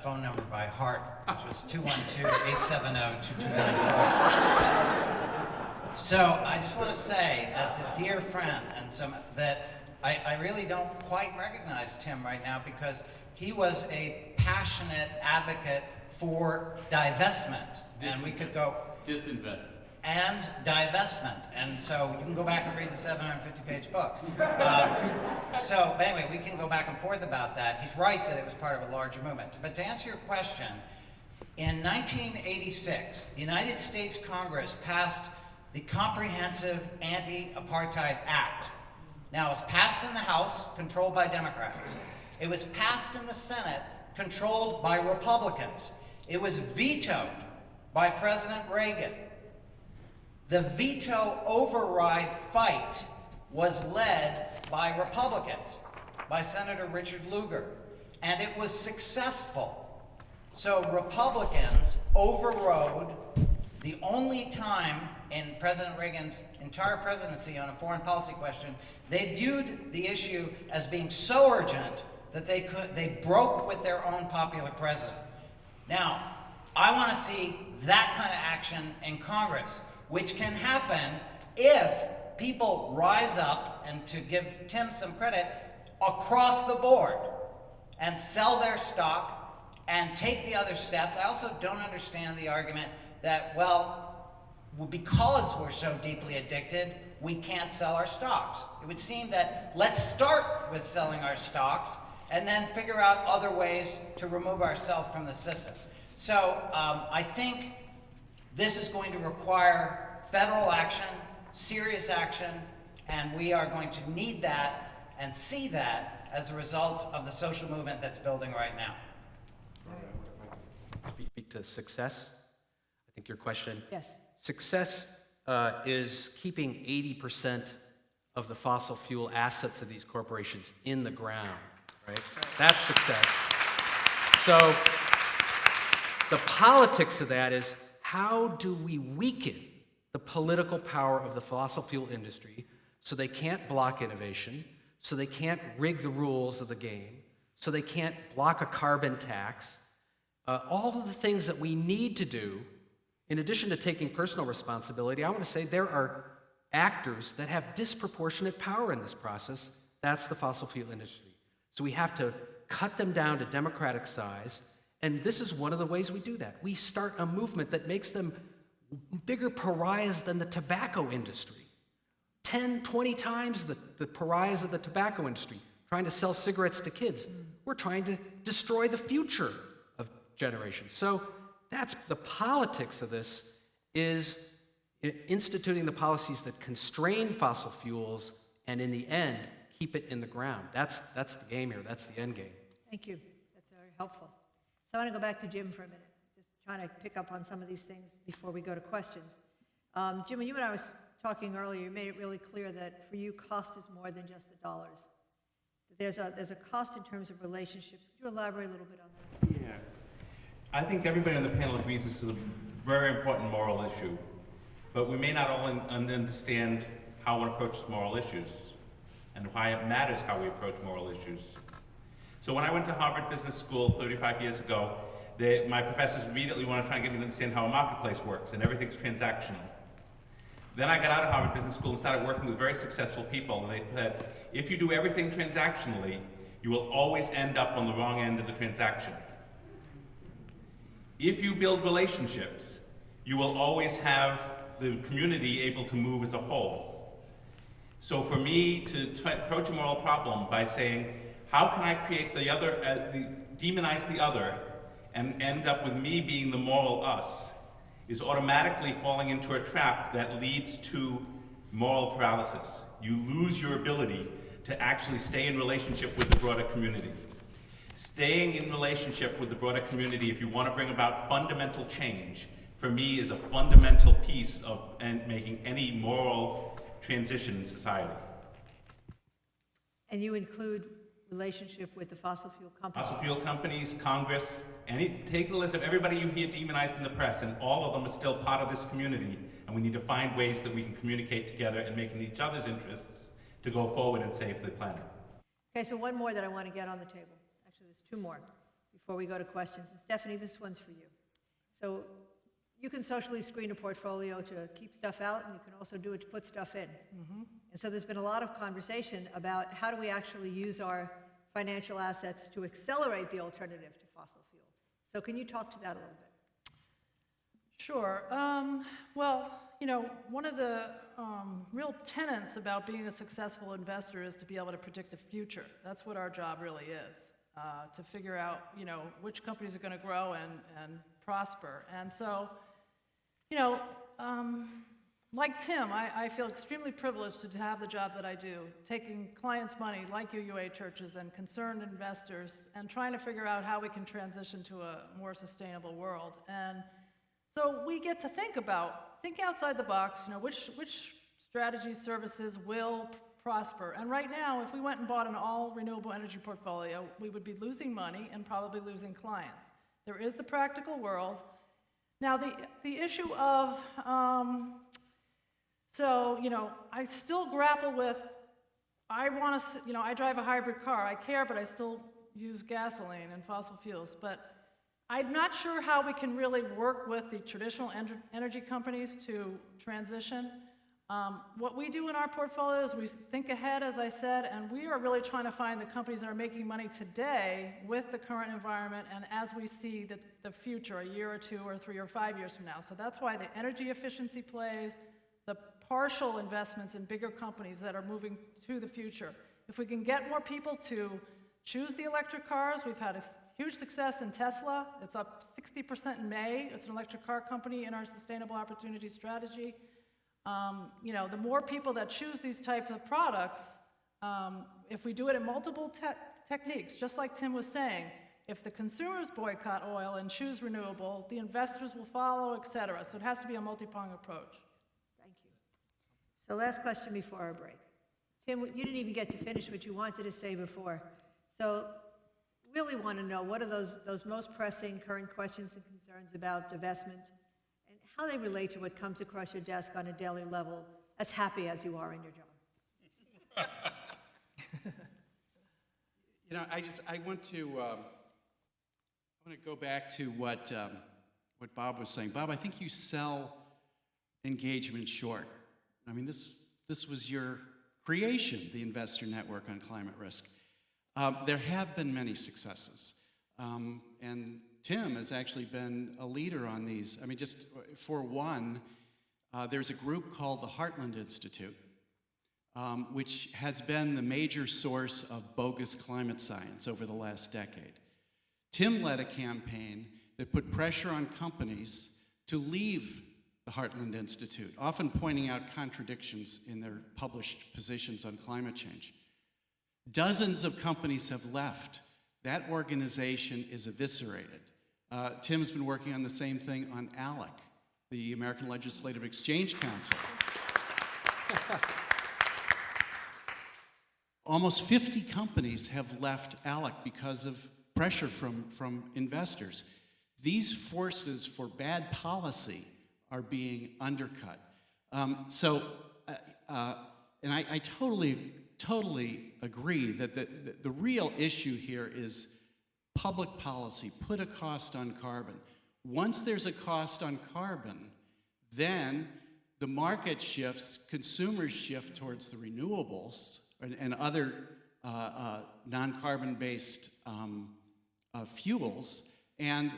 phone number by heart, which was 212-870-2294. So I just want to say, as a dear friend, that I really don't quite recognize Tim right now, because he was a passionate advocate for divestment, and we could go... Disinvestment. And divestment, and so you can go back and read the 750-page book. So anyway, we can go back and forth about that. He's right that it was part of a larger movement. But to answer your question, in 1986, the United States Congress passed the Comprehensive Anti-Apartheid Act. Now, it was passed in the House, controlled by Democrats. It was passed in the Senate, controlled by Republicans. It was vetoed by President Reagan. The veto override fight was led by Republicans, by Senator Richard Lugar, and it was successful. So Republicans overrode the only time in President Reagan's entire presidency on a foreign policy question, they viewed the issue as being so urgent that they broke with their own popular president. Now, I want to see that kind of action in Congress, which can happen if people rise up, and to give Tim some credit, across the board and sell their stock and take the other steps. I also don't understand the argument that, well, because we're so deeply addicted, we can't sell our stocks. It would seem that let's start with selling our stocks and then figure out other ways to remove ourselves from the system. So I think this is going to require federal action, serious action, And we are going to need that and see that as a result of the social movement that's building right now. Speak to success. I think your question. Yes. Success is keeping 80% of the fossil fuel assets of these corporations in the ground, right? That's success. So the politics of that is, how do we weaken the political power of the fossil fuel industry so they can't block innovation, so they can't rig the rules of the game, so they can't block a carbon tax, all of the things that we need to do. In addition to taking personal responsibility, I want to say there are actors that have disproportionate power in this process. That's the fossil fuel industry. So we have to cut them down to democratic size, and this is one of the ways we do that. We start a movement that makes them bigger pariahs than the tobacco industry. 10, 20 times the pariahs of the tobacco industry, trying to sell cigarettes to kids. We're trying to destroy the future of generations. So that's the politics of this, is instituting the policies that constrain fossil fuels and in the end keep it in the ground. That's the game here. That's the end game. Thank you. That's very helpful. So I want to go back to Jim for a minute, just trying to pick up on some of these things before we go to questions. Jim, when you and I was talking earlier, you made it really clear that for you, cost is more than just the dollars. There's a cost in terms of relationships. Could you elaborate a little bit on that? Yeah. I think everybody on the panel agrees this is a very important moral issue, but we may not all understand how one approaches moral issues and why it matters how we approach moral issues. So when I went to Harvard Business School 35 years ago, my professors immediately wanted to try and get me to understand how a marketplace works, and everything's transactional. Then I got out of Harvard Business School and started working with very successful people, and they said, if you do everything transactionally, you will always end up on the wrong end of the transaction. If you build relationships, you will always have the community able to move as a whole. So for me to approach a moral problem by saying, how can I create the other, demonize the other, and end up with me being the moral us, is automatically falling into a trap that leads to moral paralysis. You lose your ability to actually stay in relationship with the broader community. Staying in relationship with the broader community, if you want to bring about fundamental change, for me is a fundamental piece of making any moral transition in society. And you include relationship with the fossil fuel companies? Fossil fuel companies, Congress, take a list of everybody you hear demonized in the press, and all of them are still part of this community, and we need to find ways that we can communicate together and make in each other's interests to go forward and save the planet. Okay, so one more that I want to get on the table. Actually, there's two more before we go to questions. And Stephanie, this one's for you. So you can socially screen a portfolio to keep stuff out, and you can also do it to put stuff in. And so there's been a lot of conversation about how do we actually use our financial assets to accelerate the alternative to fossil fuel. So can you talk to that a little bit? Sure. Well, one of the real tenets about being a successful investor is to be able to predict the future. That's what our job really is, to figure out, which companies are going to grow and prosper. And so, like Tim, I feel extremely privileged to have the job that I do, taking clients' money like UUA churches and concerned investors and trying to figure out how we can transition to a more sustainable world. And so we get to think outside the box, which strategies, services will prosper. And right now, if we went and bought an all renewable energy portfolio, we would be losing money and probably losing clients. There is the practical world. Now, the issue of, I still grapple with, I drive a hybrid car. I care, but I still use gasoline and fossil fuels. But I'm not sure how we can really work with the traditional energy companies to transition. What we do in our portfolio is we think ahead, as I said, and we are really trying to find the companies that are making money today with the current environment and as we see the future, a year or 2 or 3 or 5 years from now. So that's why the energy efficiency plays, the partial investments in bigger companies that are moving to the future. If we can get more people to choose the electric cars, we've had a huge success in Tesla. It's up 60% in May. It's an electric car company in our Sustainable Opportunity Strategy. The more people that choose these types of products, if we do it in multiple techniques, just like Tim was saying, if the consumers boycott oil and choose renewable, the investors will follow, et cetera. So it has to be a multi-pronged approach. Thank you. So last question before our break. Tim, you didn't even get to finish what you wanted to say before. So really want to know, what are those most pressing current questions and concerns about divestment, and how they relate to what comes across your desk on a daily level, as happy as you are in your job? I want to go back to what Bob was saying. Bob, I think you sell engagement short. I mean, this was your creation, the Investor Network on Climate Risk. There have been many successes, and Tim has actually been a leader on these. I mean, just for one, there's a group called the Heartland Institute, which has been the major source of bogus climate science over the last decade. Tim led a campaign that put pressure on companies to leave the Heartland Institute, often pointing out contradictions in their published positions on climate change. Dozens of companies have left. That organization is eviscerated. Tim's been working on the same thing on ALEC, the American Legislative Exchange Council. Almost 50 companies have left ALEC because of pressure from investors. These forces for bad policy are being undercut. And I totally agree that the real issue here is public policy. Put a cost on carbon. Once there's a cost on carbon, then the market shifts, consumers shift towards the renewables and other non-carbon-based fuels. And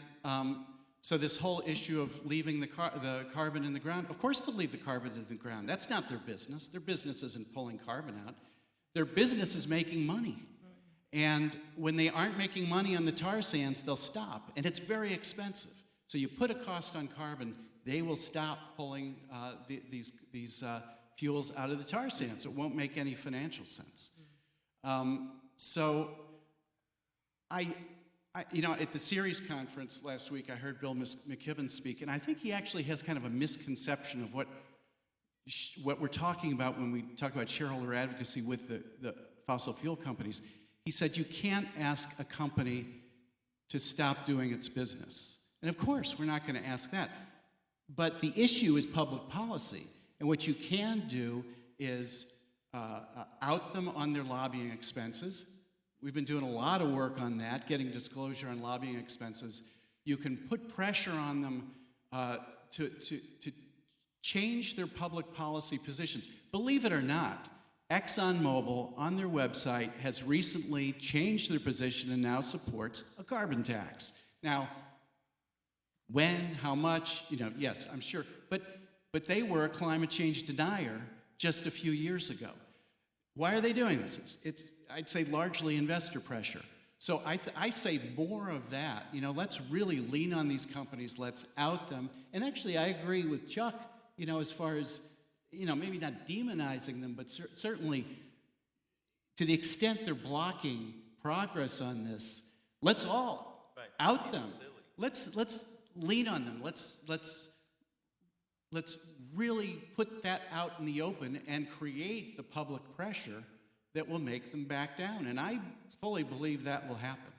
so this whole issue of leaving the carbon in the ground, of course they'll leave the carbon in the ground. That's not their business. Their business isn't pulling carbon out. Their business is making money. And when they aren't making money on the tar sands, they'll stop. And it's very expensive. So you put a cost on carbon, they will stop pulling these fuels out of the tar sands. It won't make any financial sense. At the Ceres conference last week, I heard Bill McKibben speak, and I think he actually has kind of a misconception of what we're talking about when we talk about shareholder advocacy with the fossil fuel companies. He said you can't ask a company to stop doing its business. And of course, we're not going to ask that. But the issue is public policy. And what you can do is out them on their lobbying expenses. We've been doing a lot of work on that, getting disclosure on lobbying expenses. You can put pressure on them to change their public policy positions. Believe it or not, ExxonMobil on their website has recently changed their position and now supports a carbon tax. Now, when, how much, yes, I'm sure, but they were a climate change denier just a few years ago. Why are they doing this? It's I'd say largely investor pressure. So I say more of that. Let's really lean on these companies. Let's out them. And actually, I agree with Chuck, as far as, maybe not demonizing them, but certainly to the extent they're blocking progress on this, let's all out them. Let's lean on them. Let's really put that out in the open and create the public pressure that will make them back down. And I fully believe that will happen.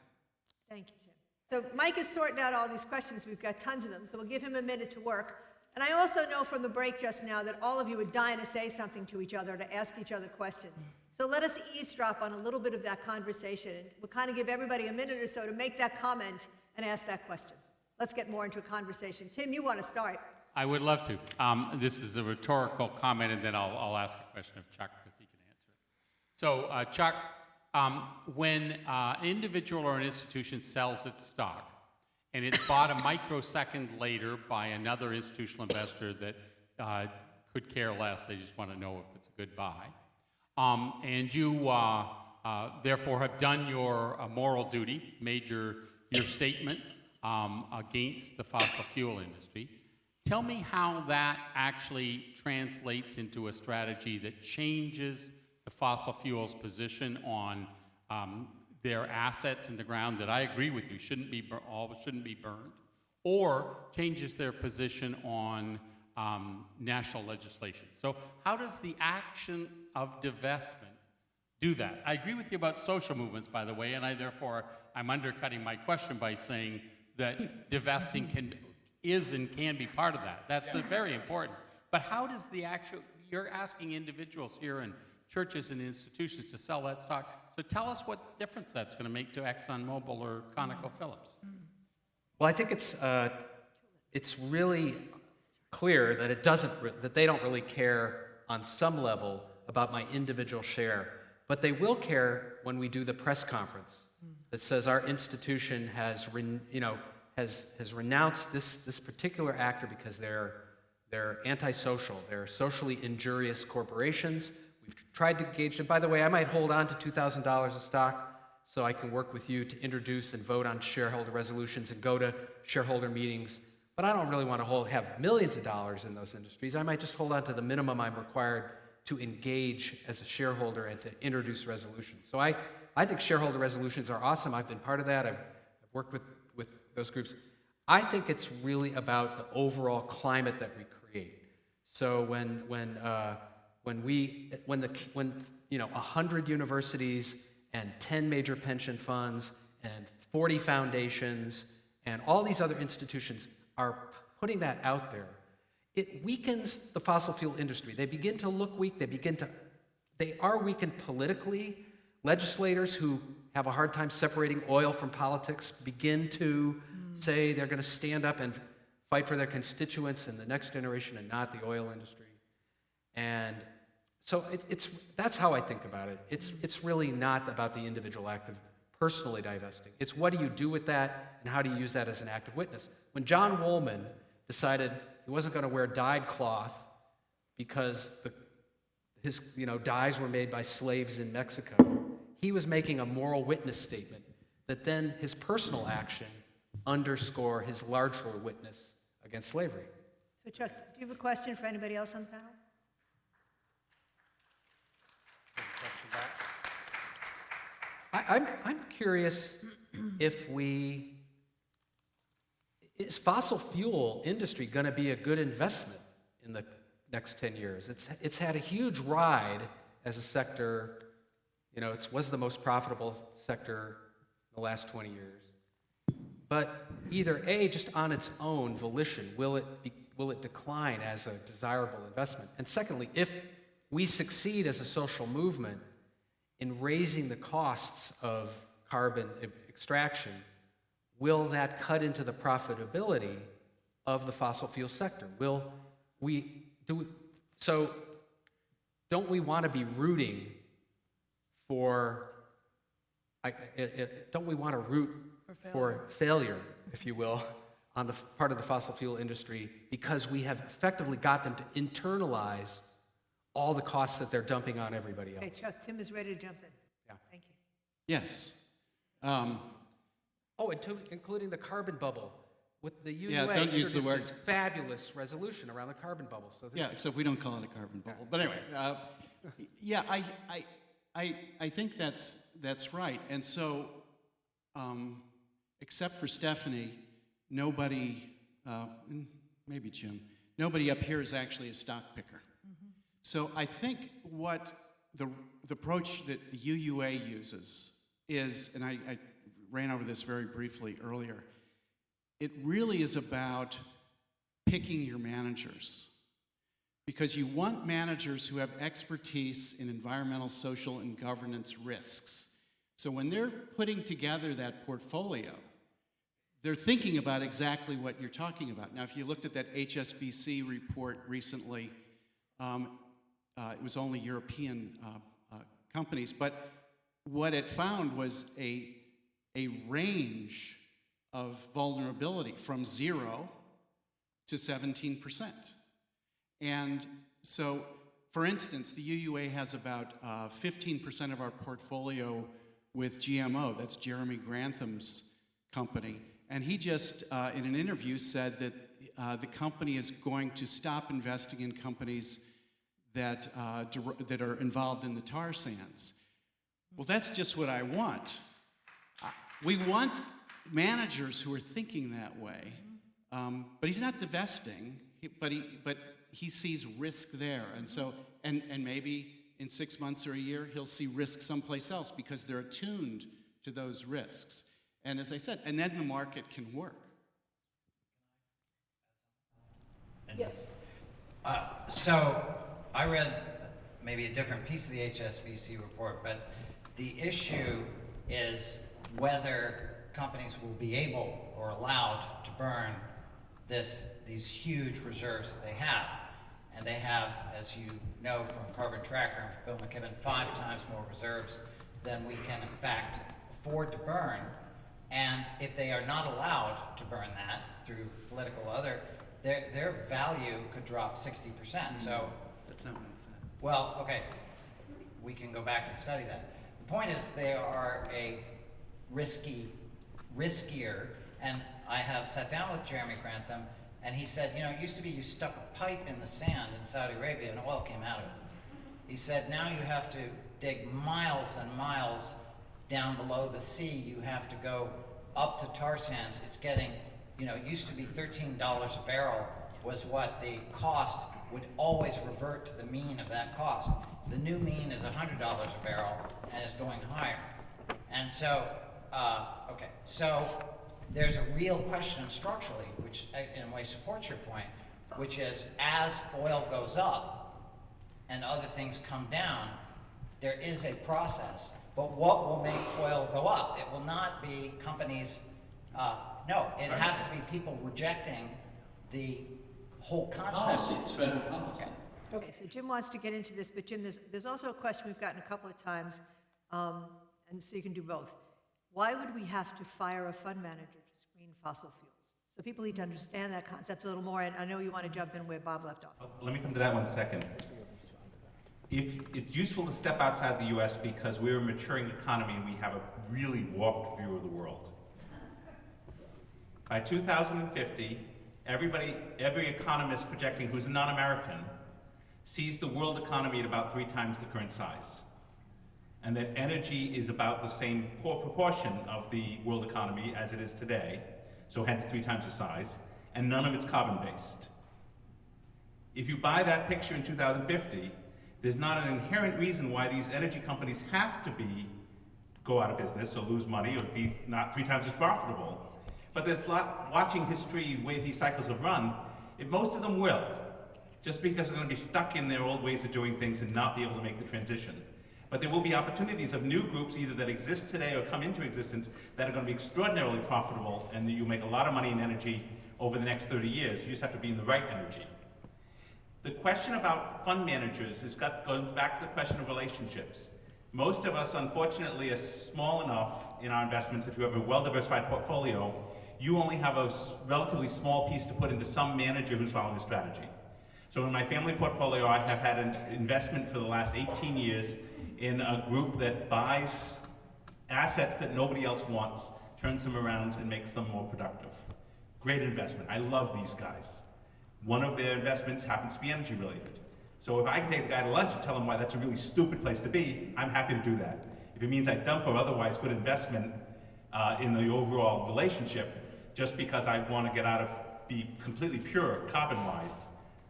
Thank you, Tim. So Mike is sorting out all these questions. We've got tons of them, so we'll give him a minute to work. And I also know from the break just now that all of you are dying to say something to each other, to ask each other questions. So let us eavesdrop on a little bit of that conversation. We'll kind of give everybody a minute or so to make that comment and ask that question. Let's get more into a conversation. Tim, you want to start? I would love to. This is a rhetorical comment, and then I'll ask a question of Chuck because he can answer it. So, Chuck, when an individual or an institution sells its stock, and it's bought a microsecond later by another institutional investor that could care less, they just want to know if it's a good buy, and you therefore have done your moral duty, made your statement against the fossil fuel industry, Tell me how that actually translates into a strategy that changes the fossil fuels position on their assets in the ground that I agree with you shouldn't be burned, or changes their position on national legislation. So how does the action of divestment do that? I agree with you about social movements, by the way, and I'm undercutting my question by saying that divesting is and can be part of that. That's very important. But how does you're asking individuals here in churches and institutions to sell that stock. So tell us what difference that's going to make to ExxonMobil or ConocoPhillips. Well, I think it's really clear that that they don't really care on some level about my individual share, but they will care when we do the press conference that says our institution has renounced this particular actor because they're antisocial, they're socially injurious corporations. We've tried to engage them. By the way, I might hold on to $2,000 of stock so I can work with you to introduce and vote on shareholder resolutions and go to shareholder meetings. But I don't really want to have millions of dollars in those industries. I might just hold on to the minimum I'm required to engage as a shareholder and to introduce resolutions. So I think shareholder resolutions are awesome. I've been part of that. I've worked with those groups. I think it's really about the overall climate that we create. So when 100 universities and 10 major pension funds and 40 foundations and all these other institutions are putting that out there, it weakens the fossil fuel industry. They begin to look weak. They are weakened politically. Legislators who have a hard time separating oil from politics begin to say they're going to stand up and fight for their constituents in the next generation and not the oil industry. And so that's how I think about it. It's really not about the individual act of personally divesting. It's what do you do with that and how do you use that as an act of witness. When John Woolman decided he wasn't going to wear dyed cloth because his dyes were made by slaves in Mexico, he was making a moral witness statement that then his personal action underscore his larger witness against slavery. So Chuck, do you have a question for anybody else on the panel? I'm curious is fossil fuel industry going to be a good investment in the next 10 years? It's had a huge ride as a sector. It was the most profitable sector in the last 20 years. But either A, just on its own volition, will it decline as a desirable investment? And secondly, if we succeed as a social movement in raising the costs of carbon extraction, will that cut into the profitability of the fossil fuel sector? Don't we want to be rooting for? Don't we want to root for failure, if you will, on the part of the fossil fuel industry because we have effectively got them to internalize all the costs that they're dumping on everybody else? Okay, Chuck, Tim is ready to jump in. Yeah. Thank you. Yes. Including the carbon bubble. With the UUA Yeah, don't use the word. this fabulous resolution around the carbon bubble. So Yeah, except we don't call it a carbon bubble. But anyway, I think that's right. And so, except for Stephanie, nobody, maybe Jim, nobody up here is actually a stock picker. So I think what the approach that the UUA uses is, and I ran over this very briefly earlier, it really is about picking your managers. Because you want managers who have expertise in environmental, social, and governance risks. So when they're putting together that portfolio, they're thinking about exactly what you're talking about. Now, if you looked at that HSBC report recently, it was only European companies, but what it found was a range of vulnerability from 0 to 17%. And so, for instance, the UUA has about 15% of our portfolio with GMO. That's Jeremy Grantham's company. And he just, in an interview, said that the company is going to stop investing in companies that are involved in the tar sands. Well, that's just what I want. We want managers who are thinking that way, but he's not divesting, but he sees risk there. And so, and maybe in 6 months or a year, he'll see risk someplace else because they're attuned to those risks. And as I said, and then the market can work. Yes. So I read maybe a different piece of the HSBC report, but the issue is whether companies will be able or allowed to burn these huge reserves that they have. And they have, as you know from Carbon Tracker and from Bill McKibben, 5 times more reserves than we can in fact afford to burn. And if they are not allowed to burn that through political other, their value could drop 60%. So That's not what I said. well, okay, we can go back and study that. The point is they are a riskier, and I have sat down with Jeremy Grantham, and he said, it used to be you stuck a pipe in the sand in Saudi Arabia and oil came out of it. He said, now you have to dig miles and miles down below the sea. You have to go up to tar sands. It's getting, it used to be $13 a barrel was what the cost would always revert to the mean of that cost. The new mean is $100 a barrel and is going higher. And so, so there's a real question structurally, which in a way supports your point, which is as oil goes up and other things come down, there is a process. But what will make oil go up? It will not be companies, no, it has to be people rejecting the whole concept. Policy, it's federal policy. Okay, so Jim wants to get into this, but Jim, there's also a question we've gotten a couple of times, and so you can do both. Why would we have to fire a fund manager to screen fossil fuels? So people need to understand that concept a little more, and I know you want to jump in where Bob left off. Let me come to that one second. If it's useful to step outside the US because we're a maturing economy and we have a really warped view of the world. By 2050, every economist projecting who's a non-American sees the world economy at about 3 times the current size. And that energy is about the same proportion of the world economy as it is today, so hence 3 times the size, and none of it's carbon-based. If you buy that picture in 2050, there's not an inherent reason why these energy companies have to go out of business or lose money or be not 3 times as profitable. But there's watching history, the way these cycles have run, most of them will, just because they're going to be stuck in their old ways of doing things and not be able to make the transition. But there will be opportunities of new groups, either that exist today or come into existence, that are going to be extraordinarily profitable, and that you make a lot of money in energy over the next 30 years. You just have to be in the right energy. The question about fund managers goes back to the question of relationships. Most of us, unfortunately, are small enough in our investments. If you have a well-diversified portfolio, you only have a relatively small piece to put into some manager who's following a strategy. So in my family portfolio, I have had an investment for the last 18 years in a group that buys assets that nobody else wants, turns them around, and makes them more productive. Great investment. I love these guys. One of their investments happens to be energy related. So if I can take the guy to lunch and tell him why that's a really stupid place to be, I'm happy to do that. If it means I dump an otherwise good investment in the overall relationship, just because I want to be completely pure carbon-wise,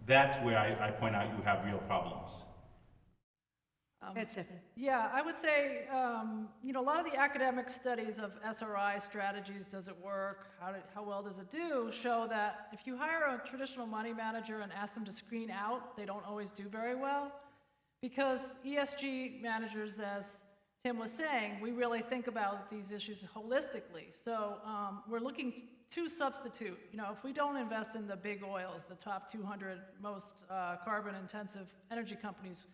that's where I point out you have real problems. Ed Steffen. Yeah, I would say, a lot of the academic studies of SRI strategies, does it work, how well does it do, show that if you hire a traditional money manager and ask them to screen out, they don't always do very well. Because ESG managers, as Tim was saying, we really think about these issues holistically. So we're looking to substitute. If we don't invest in the big oils, the top 200 most carbon-intensive energy companies,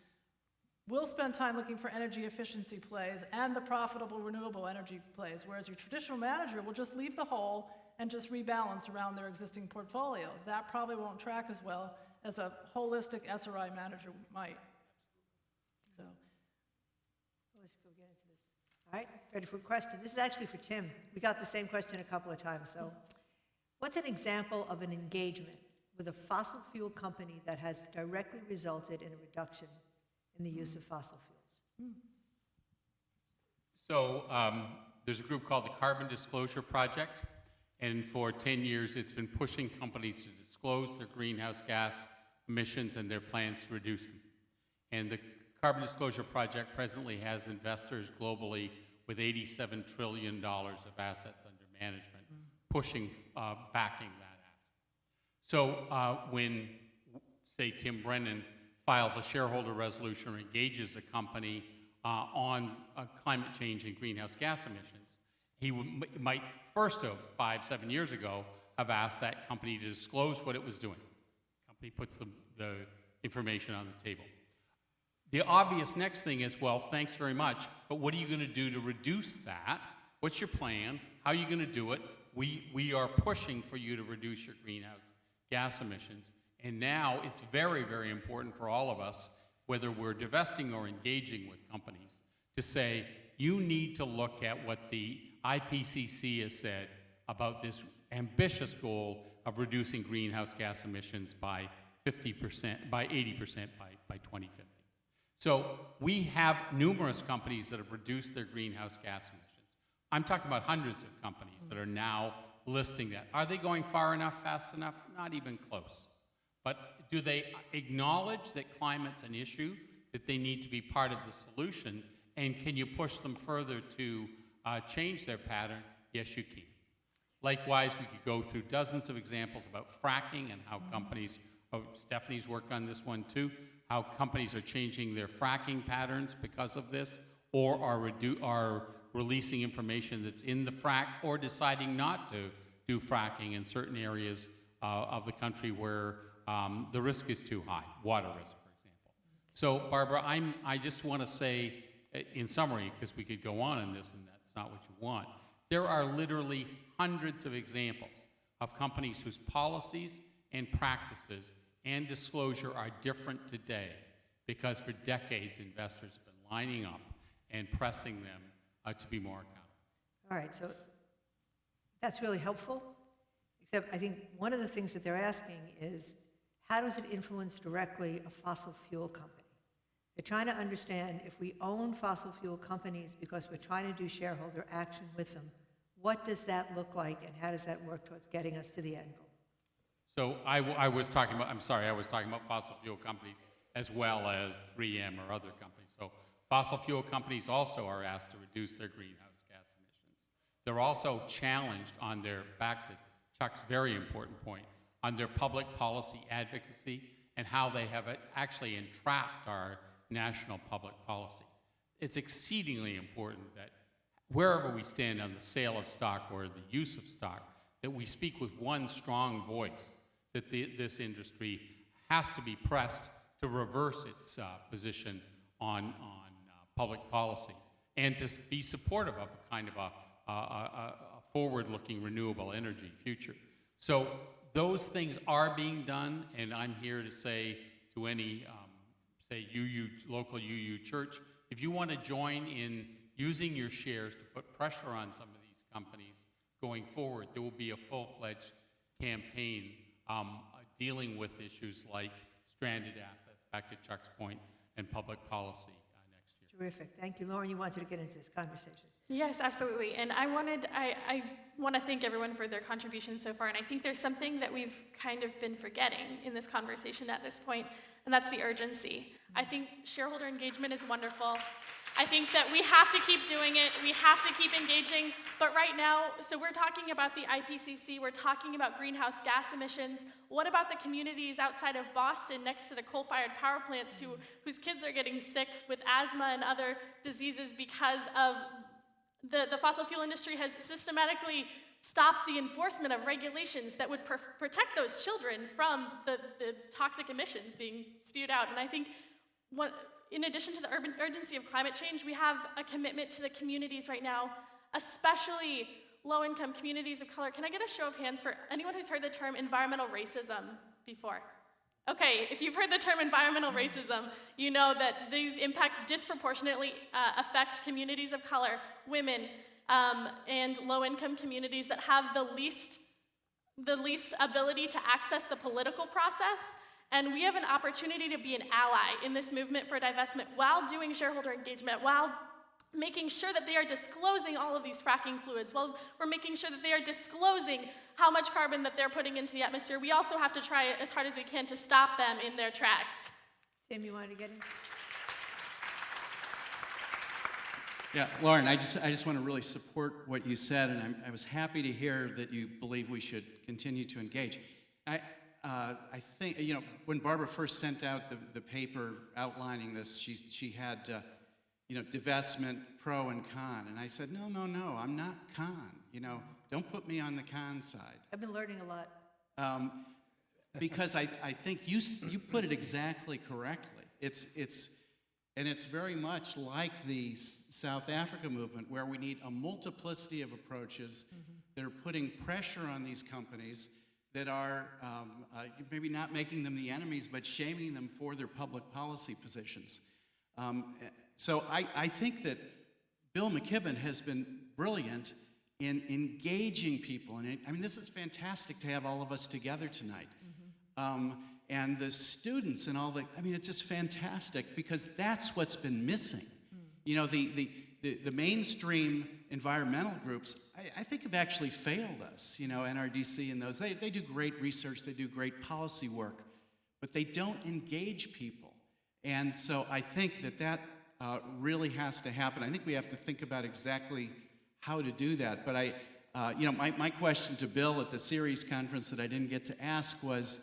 we'll spend time looking for energy efficiency plays and the profitable renewable energy plays, whereas your traditional manager will just leave the hole and just rebalance around their existing portfolio. That probably won't track as well as a holistic SRI manager might. So. Let's go get into this. All right, ready for a question? This is actually for Tim. We got the same question a couple of times. So, What's an example of an engagement with a fossil fuel company that has directly resulted in a reduction in the use of fossil fuels? So there's a group called the Carbon Disclosure Project, and for 10 years it's been pushing companies to disclose their greenhouse gas emissions and their plans to reduce them. And the Carbon Disclosure Project presently has investors globally with $87 trillion of assets under management, backing that ask. So when, say, Tim Brennan files a shareholder resolution or engages a company on climate change and greenhouse gas emissions, he might first have 5-7 years ago have asked that company to disclose what it was doing. The company puts the information on the table. The obvious next thing is, well, thanks very much, but what are you going to do to reduce that? What's your plan? How are you going to do it? We are pushing for you to reduce your greenhouse gas emissions, and now it's very, very important for all of us, whether we're divesting or engaging with companies, to say, you need to look at what the IPCC has said about this ambitious goal of reducing greenhouse gas emissions by 80% by 2050. So we have numerous companies that have reduced their greenhouse gas emissions. I'm talking about hundreds of companies that are now listing that. Are they going far enough, fast enough? Not even close. But do they acknowledge that climate's an issue, that they need to be part of the solution, and can you push them further to change their pattern? Yes, you can. Likewise, we could go through dozens of examples about fracking and how companies, Stephanie's worked on this one too, how companies are changing their fracking patterns because of this, or are releasing information that's in the frack, or deciding not to do fracking in certain areas of the country where the risk is too high, water risk, for example. So, Barbara, I just want to say, in summary, because we could go on in this and that's not what you want, there are literally hundreds of examples of companies whose policies and practices and disclosure are different today because for decades investors have been lining up and pressing them to be more accountable. All right, so that's really helpful, except I think one of the things that they're asking is, how does it influence directly a fossil fuel company? They're trying to understand, if we own fossil fuel companies because we're trying to do shareholder action with them, what does that look like and how does that work towards getting us to the end goal? So I was talking about fossil fuel companies as well as 3M or other companies. So fossil fuel companies also are asked to reduce their greenhouse gas emissions. They're also challenged on their, back to Chuck's very important point, on their public policy advocacy and how they have actually entrapped our national public policy. It's exceedingly important that wherever we stand on the sale of stock or the use of stock, that we speak with one strong voice, that this industry has to be pressed to reverse its position on public policy and to be supportive of a kind of a forward-looking renewable energy future. So those things are being done, and I'm here to say to any, say, local UU church, if you want to join in using your shares to put pressure on some of these companies going forward, there will be a full-fledged campaign dealing with issues like stranded assets, back to Chuck's point, and public policy next year. Terrific. Thank you. Lauren, you wanted to get into this conversation. Yes, absolutely. And I want to thank everyone for their contributions so far. And I think there's something that we've kind of been forgetting in this conversation at this point, and that's the urgency. I think shareholder engagement is wonderful. I think that we have to keep doing it. We have to keep engaging. But right now, so we're talking about the IPCC. We're talking about greenhouse gas emissions. What about the communities outside of Boston next to the coal-fired power plants whose kids are getting sick with asthma and other diseases because of the fossil fuel industry has systematically stopped the enforcement of regulations that would protect those children from the toxic emissions being spewed out. And I think in addition to the urgency of climate change, we have a commitment to the communities right now, especially low-income communities of color. Can I get a show of hands for anyone who's heard the term environmental racism before? Okay, if you've heard the term environmental racism, you know that these impacts disproportionately affect communities of color, women, and low-income communities that have the least the least ability to access the political process, and we have an opportunity to be an ally in this movement for divestment while doing shareholder engagement, while making sure that they are disclosing all of these fracking fluids, while we're making sure that they are disclosing how much carbon that they're putting into the atmosphere. We also have to try as hard as we can to stop them in their tracks. Tim, you wanted to get in? Yeah, Lauren, I just want to really support what you said, and I was happy to hear that you believe we should continue to engage. I think, you know, when Barbara first sent out the paper outlining this, she had, you know, divestment, pro and con, and I said, no, I'm not con. You know, don't put me on the con side. I've been learning a lot. Because I think you put it exactly correctly. It's very much like the South Africa movement, where we need a multiplicity of approaches that are putting pressure on these companies that are maybe not making them the enemies, but shaming them for their public policy positions. So I think that Bill McKibben has been brilliant in engaging people. And I mean, this is fantastic to have all of us together tonight. And the students and all I mean, it's just fantastic because that's what's been missing. You know, the mainstream environmental groups, I think have actually failed us, you know, NRDC and those. They do great research, they do great policy work, but they don't engage people. And so I think that really has to happen. I think we have to think about exactly how to do that. But you know, my question to Bill at the Ceres conference that I didn't get to ask was,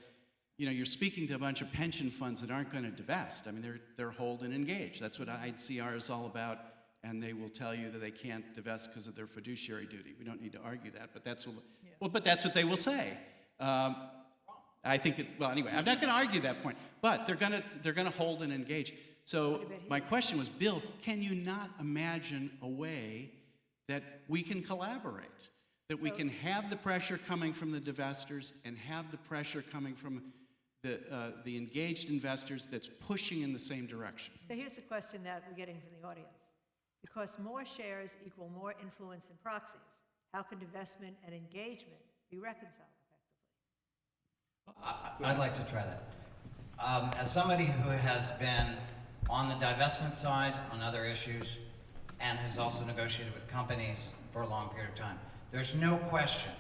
you know, you're speaking to a bunch of pension funds that aren't going to divest. I mean, they're hold and engage. That's what ICR is all about, and they will tell you that they can't divest because of their fiduciary duty. We don't need to argue that, but that's what they will say. I think well, anyway, I'm not going to argue that point, but they're going to hold and engage. So my question was, Bill, can you not imagine a way that we can collaborate, that we can have the pressure coming from the divestors and have the pressure coming from the engaged investors that's pushing in the same direction? So here's the question that we're getting from the audience. Because more shares equal more influence and proxies, how can divestment and engagement be reconciled effectively? I'd like to try that. As somebody who has been on the divestment side on other issues and has also negotiated with companies for a long period of time, there's no question,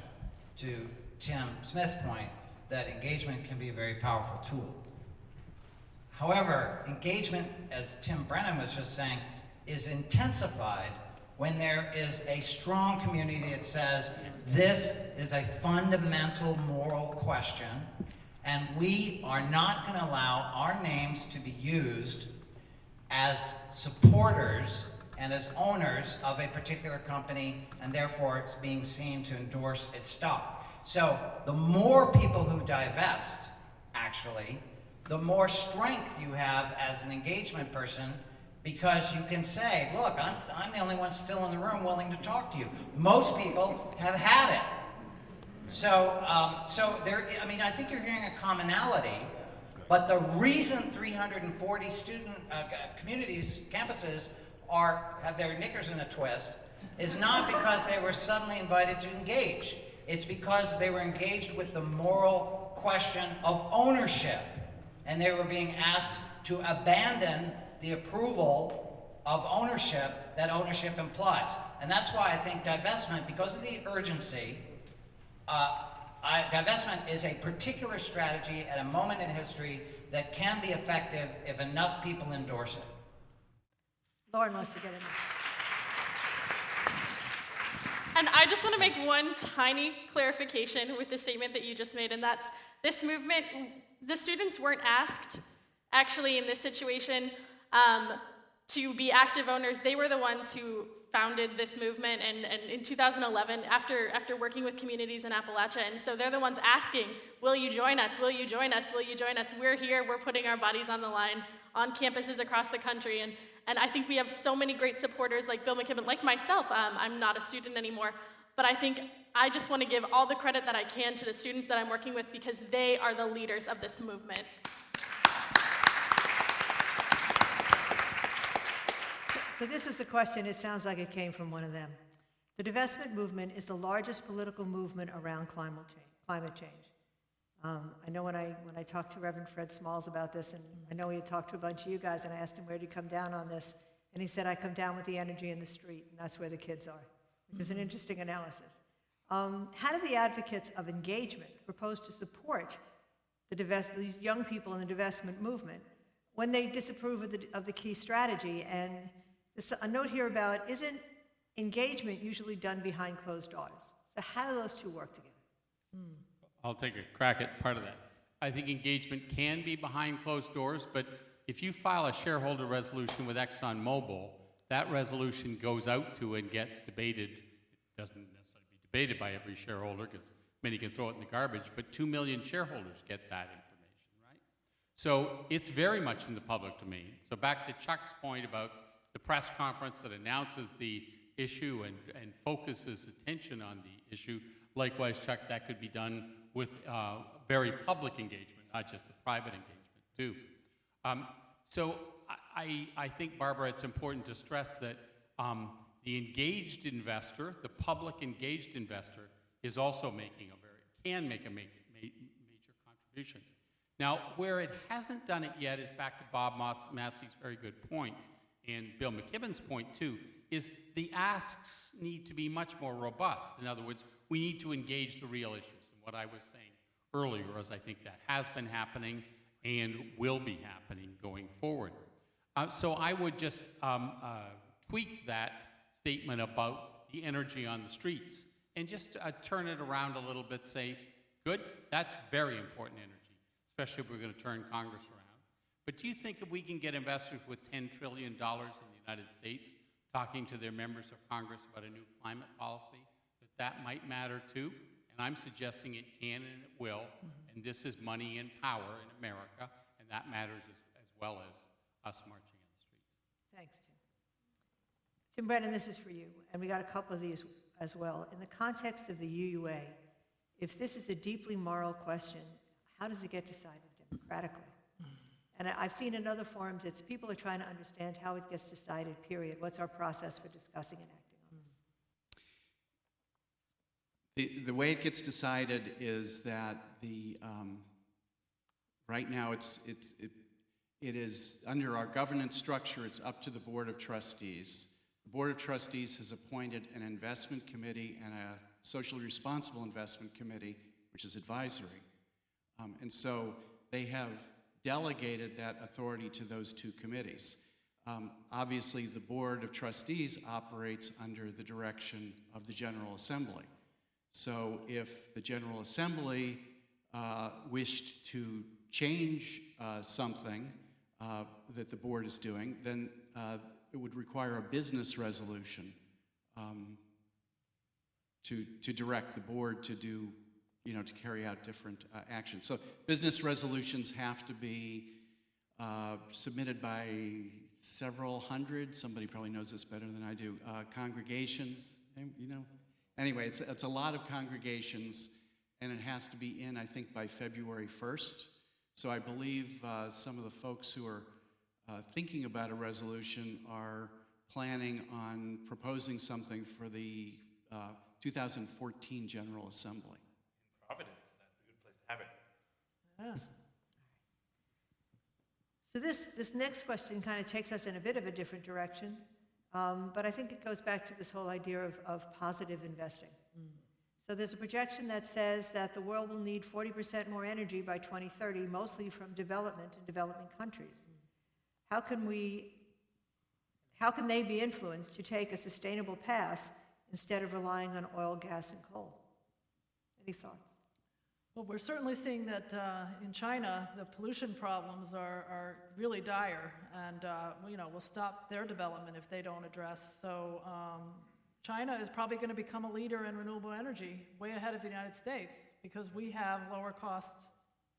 to Tim Smith's point, that engagement can be a very powerful tool. However, engagement, as Tim Brennan was just saying, is intensified when there is a strong community that says this is a fundamental moral question and we are not going to allow our names to be used as supporters and as owners of a particular company, and therefore it's being seen to endorse its stock. So the more people who divest, actually, the more strength you have as an engagement person, because you can say, look, I'm the only one still in the room willing to talk to you. Most people have had it. So, I mean, I think you're hearing a commonality, but the reason 340 student communities, campuses, have their knickers in a twist is not because they were suddenly invited to engage. It's because they were engaged with the moral question of ownership, and they were being asked to abandon the approval of ownership that ownership implies. And that's why I think divestment, because of the urgency, divestment is a particular strategy at a moment in history that can be effective if enough people endorse it. Lauren wants to get in this. And I just want to make one tiny clarification with the statement that you just made, and that's this movement, the students weren't asked, actually, in this situation, to be active owners. They were the ones who founded this movement and in 2011 after working with communities in Appalachia. And so they're the ones asking, will you join us? Will you join us? Will you join us? We're here. We're putting our bodies on the line on campuses across the country. And I think we have so many great supporters like Bill McKibben, like myself. I'm not a student anymore, but I think I just want to give all the credit that I can to the students that I'm working with because they are the leaders of this movement. So this is a question, it sounds like it came from one of them. The divestment movement is the largest political movement around climate climate change. I know when I talked to Reverend Fred Smalls about this, and I know he had talked to a bunch of you guys, and I asked him, where did he come down on this? And he said, I come down with the energy in the street, and that's where the kids are, which is an interesting analysis. How do the advocates of engagement propose to support these young people in the divestment movement when they disapprove of the key strategy? And a note here about, isn't engagement usually done behind closed doors? So how do those two work together? I'll take a crack at part of that. I think engagement can be behind closed doors, but if you file a shareholder resolution with ExxonMobil, that resolution goes out to and gets debated. It doesn't necessarily be debated by every shareholder because many can throw it in the garbage, but 2 million shareholders get that information, right? So it's very much in the public domain. So back to Chuck's point about the press conference that announces the issue and focuses attention on the issue. Likewise, Chuck, that could be done with very public engagement, not just the private engagement, too. So I think, Barbara, it's important to stress that the engaged investor, the public engaged investor, is also can make a major contribution. Now, where it hasn't done it yet is back to Bob Massey's very good point, and Bill McKibben's point, too, is the asks need to be much more robust. In other words, we need to engage the real issues. And what I was saying earlier is I think that has been happening and will be happening going forward. So I would just tweak that statement about the energy on the streets and just turn it around a little bit, say, good, that's very important energy, especially if we're going to turn Congress around. But do you think if we can get investors with $10 trillion in the United States talking to their members of Congress about a new climate policy, that might matter too? And I'm suggesting it can and it will, and this is money and power in America, and that matters as well as us marching on the streets. Thanks, Tim. Tim Brennan, this is for you, and we got a couple of these as well. In the context of the UUA, if this is a deeply moral question, how does it get decided democratically? And I've seen in other forums, it's people are trying to understand how it gets decided, period. What's our process for discussing and acting on this? The way it gets decided is that right now it is under our governance structure. It's up to the Board of Trustees. The Board of Trustees has appointed an investment committee and a socially responsible investment committee, which is advisory, and so they have delegated that authority to those two committees. Obviously, the Board of Trustees operates under the direction of the General Assembly. So if the General Assembly wished to change something that the board is doing, then it would require a business resolution to direct the board to do, to carry out different actions. So business resolutions have to be submitted by several hundred, somebody probably knows this better than I do, congregations, Anyway, it's a lot of congregations, and it has to be in, I think, by February 1st. So I believe some of the folks who are thinking about a resolution are planning on proposing something for the 2014 General Assembly. Providence, that's a good place to have it. Yeah. So this next question kind of takes us in a bit of a different direction, but I think it goes back to this whole idea of positive investing. So there's a projection that says that the world will need 40% more energy by 2030, mostly from development in developing countries. How can they be influenced to take a sustainable path instead of relying on oil, gas, and coal? Any thoughts? Well, we're certainly seeing that in China, the pollution problems are really dire, and will stop their development if they don't address. So China is probably going to become a leader in renewable energy, way ahead of the United States, because we have lower cost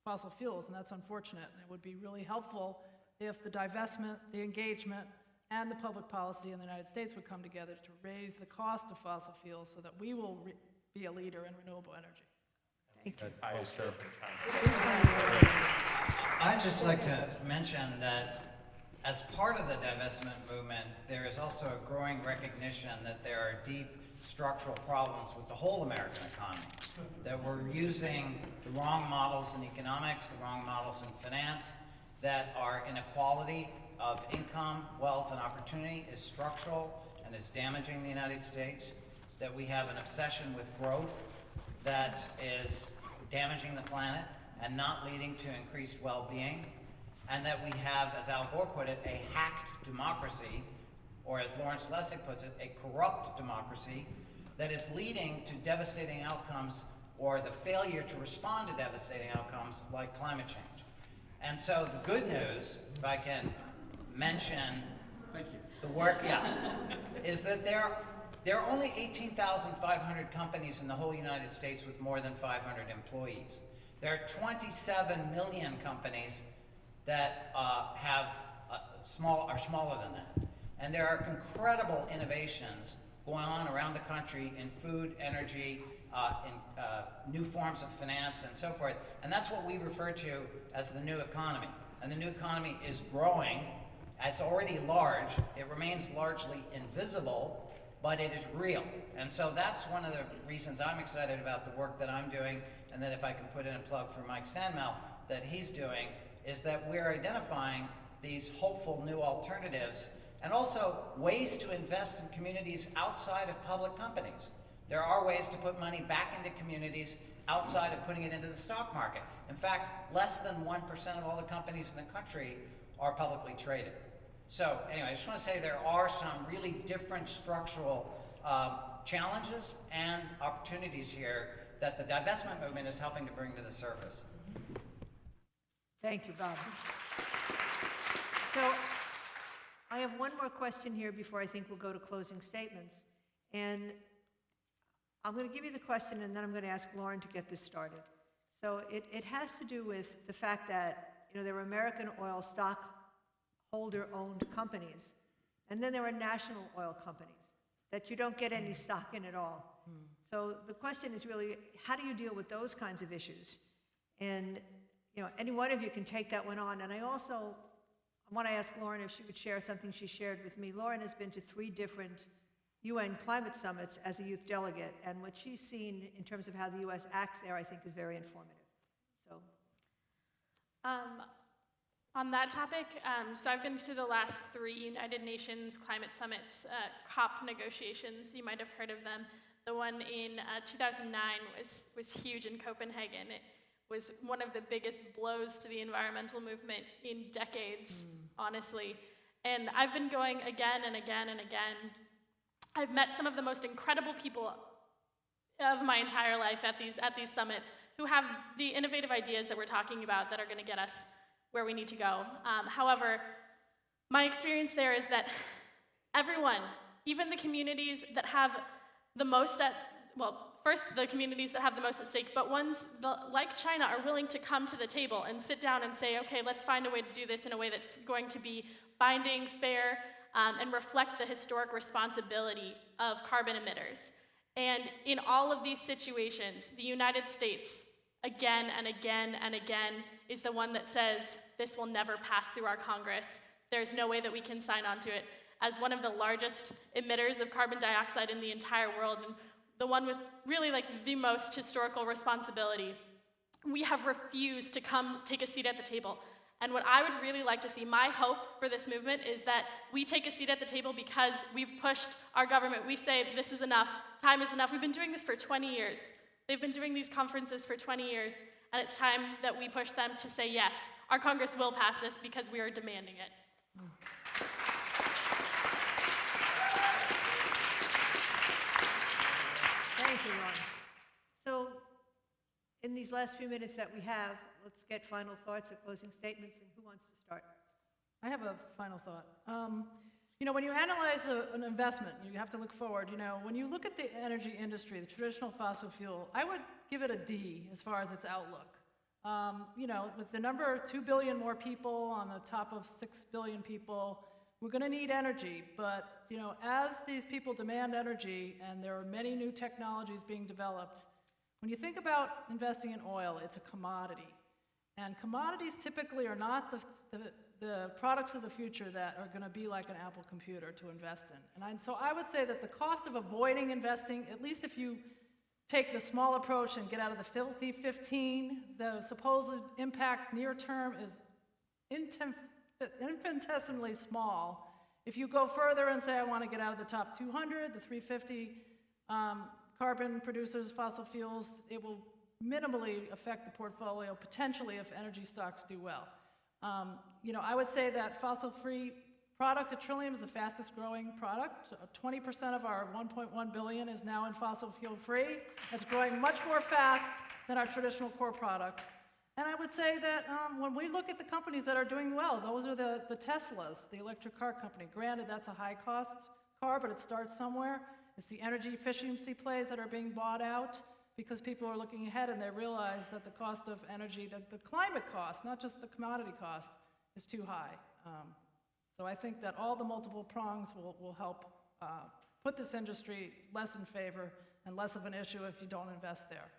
fossil fuels, and that's unfortunate. And it would be really helpful if the divestment, the engagement, and the public policy in the United States would come together to raise the cost of fossil fuels so that we will be a leader in renewable energy. Thank you. I'd just like to mention that as part of the divestment movement, there is also a growing recognition that there are deep structural problems with the whole American economy. That we're using the wrong models in economics, the wrong models in finance, that our inequality of income, wealth, and opportunity is structural and is damaging the United States, that we have an obsession with growth that is damaging the planet and not leading to increased well-being, and that we have, as Al Gore put it, a hacked democracy, or as Lawrence Lessig puts it, a corrupt democracy that is leading to devastating outcomes or the failure to respond to devastating outcomes like climate change. And so the good news, if I can mention the work, is that there are only 18,500 companies in the whole United States with more than 500 employees. There are 27 million companies that are smaller than that. And there are incredible innovations going on around the country in food, energy, in new forms of finance and so forth. And that's what we refer to as the new economy. And the new economy is growing. It's already large. It remains largely invisible, but it is real. And so that's one of the reasons I'm excited about the work that I'm doing, and that if I can put in a plug for Mike Sandmel that he's doing, is that we're identifying these hopeful new alternatives and also ways to invest in communities outside of public companies. There are ways to put money back into communities outside of putting it into the stock market. In fact, less than 1% of all the companies in the country are publicly traded. So anyway, I just want to say there are some really different structural challenges and opportunities here that the divestment movement is helping to bring to the surface. Thank you, Bob. So I have one more question here before I think we'll go to closing statements. And I'm going to give you the question, and then I'm going to ask Lauren to get this started. So it has to do with the fact that, there are American oil stockholder-owned companies, and then there are national oil companies that you don't get any stock in at all. So the question is really, how do you deal with those kinds of issues? And any one of you can take that one on. And I want to ask Lauren if she would share something she shared with me. Lauren has been to 3 different UN climate summits as a youth delegate, and what she's seen in terms of how the U.S. acts there, I think, is very informative. So, on that topic, so I've been to the last 3 United Nations climate summits, COP negotiations. You might have heard of them. The one in 2009 was huge in Copenhagen. It was one of the biggest blows to the environmental movement in decades, honestly. And I've been going again and again and again. I've met some of the most incredible people of my entire life at these summits who have the innovative ideas that we're talking about that are going to get us where we need to go. However, my experience there is that everyone, even the communities that have the most first the communities that have the most at stake, but ones like China are willing to come to the table and sit down and say, okay, let's find a way to do this in a way that's going to be binding, fair, and reflect the historic responsibility of carbon emitters. And in all of these situations, the United States, again and again and again, is the one that says, this will never pass through our Congress. There's no way that we can sign on to it. As one of the largest emitters of carbon dioxide in the entire world, and the one with really the most historical responsibility, we have refused to come take a seat at the table. And what I would really like to see, my hope for this movement, is that we take a seat at the table because we've pushed our government. We say, this is enough, time is enough. We've been doing this for 20 years. They've been doing these conferences for 20 years, and it's time that we push them to say, yes, our Congress will pass this because we are demanding it. thank you, Lauren. So in these last few minutes that we have, let's get final thoughts or closing statements, and who wants to start? I have a final thought. When you analyze an investment, you have to look forward. When you look at the energy industry, the traditional fossil fuel, I would give it a D as far as its outlook. With the number 2 billion more people on the top of 6 billion people, we're going to need energy. But, as these people demand energy, and there are many new technologies being developed, when you think about investing in oil, it's a commodity. And commodities typically are not the products of the future that are going to be like an Apple computer to invest in. So I would say that the cost of avoiding investing, at least if you take the small approach and get out of the filthy 15, the supposed impact near term is infinitesimally small. If you go further and say, I want to get out of the top 200, the 350 carbon producers, fossil fuels, it will minimally affect the portfolio, potentially, if energy stocks do well. I would say that fossil-free product at Trillium is the fastest growing product. 20% of our 1.1 billion is now in fossil fuel free. It's growing much more fast than our traditional core products. And I would say that when we look at the companies that are doing well, those are the Teslas, the electric car company. Granted, that's a high-cost car, but it starts somewhere. It's the energy efficiency plays that are being bought out because people are looking ahead and they realize that the cost of energy, the climate cost, not just the commodity cost, is too high. So I think that all the multiple prongs will help put this industry less in favor and less of an issue if you don't invest there.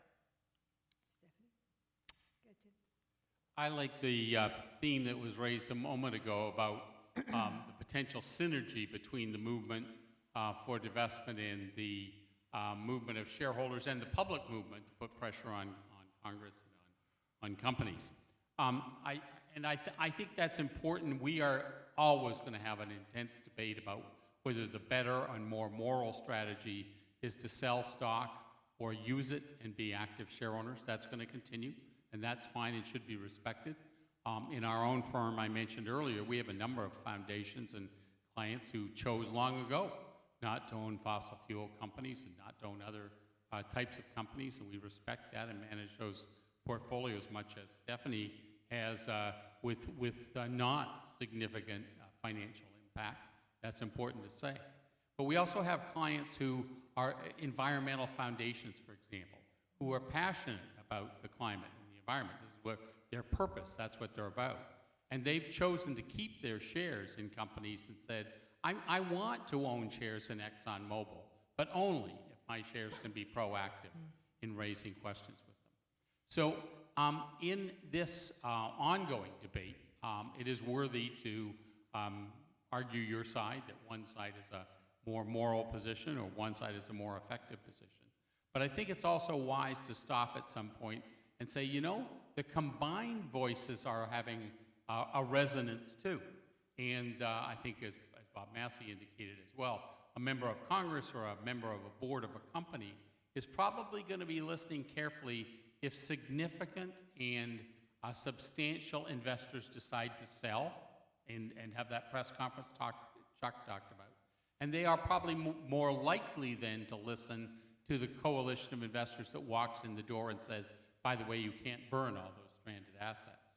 I like the theme that was raised a moment ago about the potential synergy between the movement for divestment and the movement of shareholders and the public movement to put pressure on Congress and on companies. I think that's important. We are always going to have an intense debate about whether the better and more moral strategy is to sell stock or use it and be active share owners. That's going to continue, and that's fine and should be respected. In our own firm, I mentioned earlier, we have a number of foundations and clients who chose long ago not to own fossil fuel companies and not to own other types of companies, and we respect that and manage those portfolios much as Stephanie has with not significant financial impact. That's important to say. But we also have clients who are environmental foundations, for example, who are passionate about the climate and the environment. This is what their purpose, that's what they're about. And they've chosen to keep their shares in companies and said, I want to own shares in ExxonMobil, but only if my shares can be proactive in raising questions with them. So in this ongoing debate, it is worthy to argue your side, that one side is a more moral position or one side is a more effective position. But I think it's also wise to stop at some point and say, the combined voices are having a resonance too. And I think as Bob Massey indicated as well, a member of Congress or a member of a board of a company is probably going to be listening carefully if significant and substantial investors decide to sell and have that press conference Chuck talked about. And they are probably more likely then to listen to the coalition of investors that walks in the door and says, by the way, you can't burn all those stranded assets.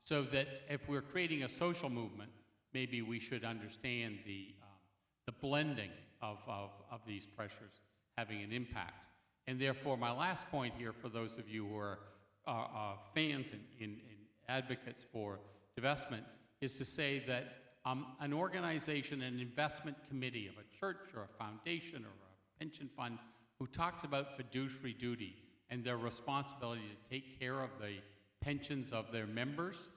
So that if we're creating a social movement, maybe we should understand the blending of these pressures having an impact. And therefore, my last point here for those of you who are fans and advocates for divestment is to say that an organization, an investment committee of a church or a foundation or a pension fund who talks about fiduciary duty and their responsibility to take care of the pensions of their members,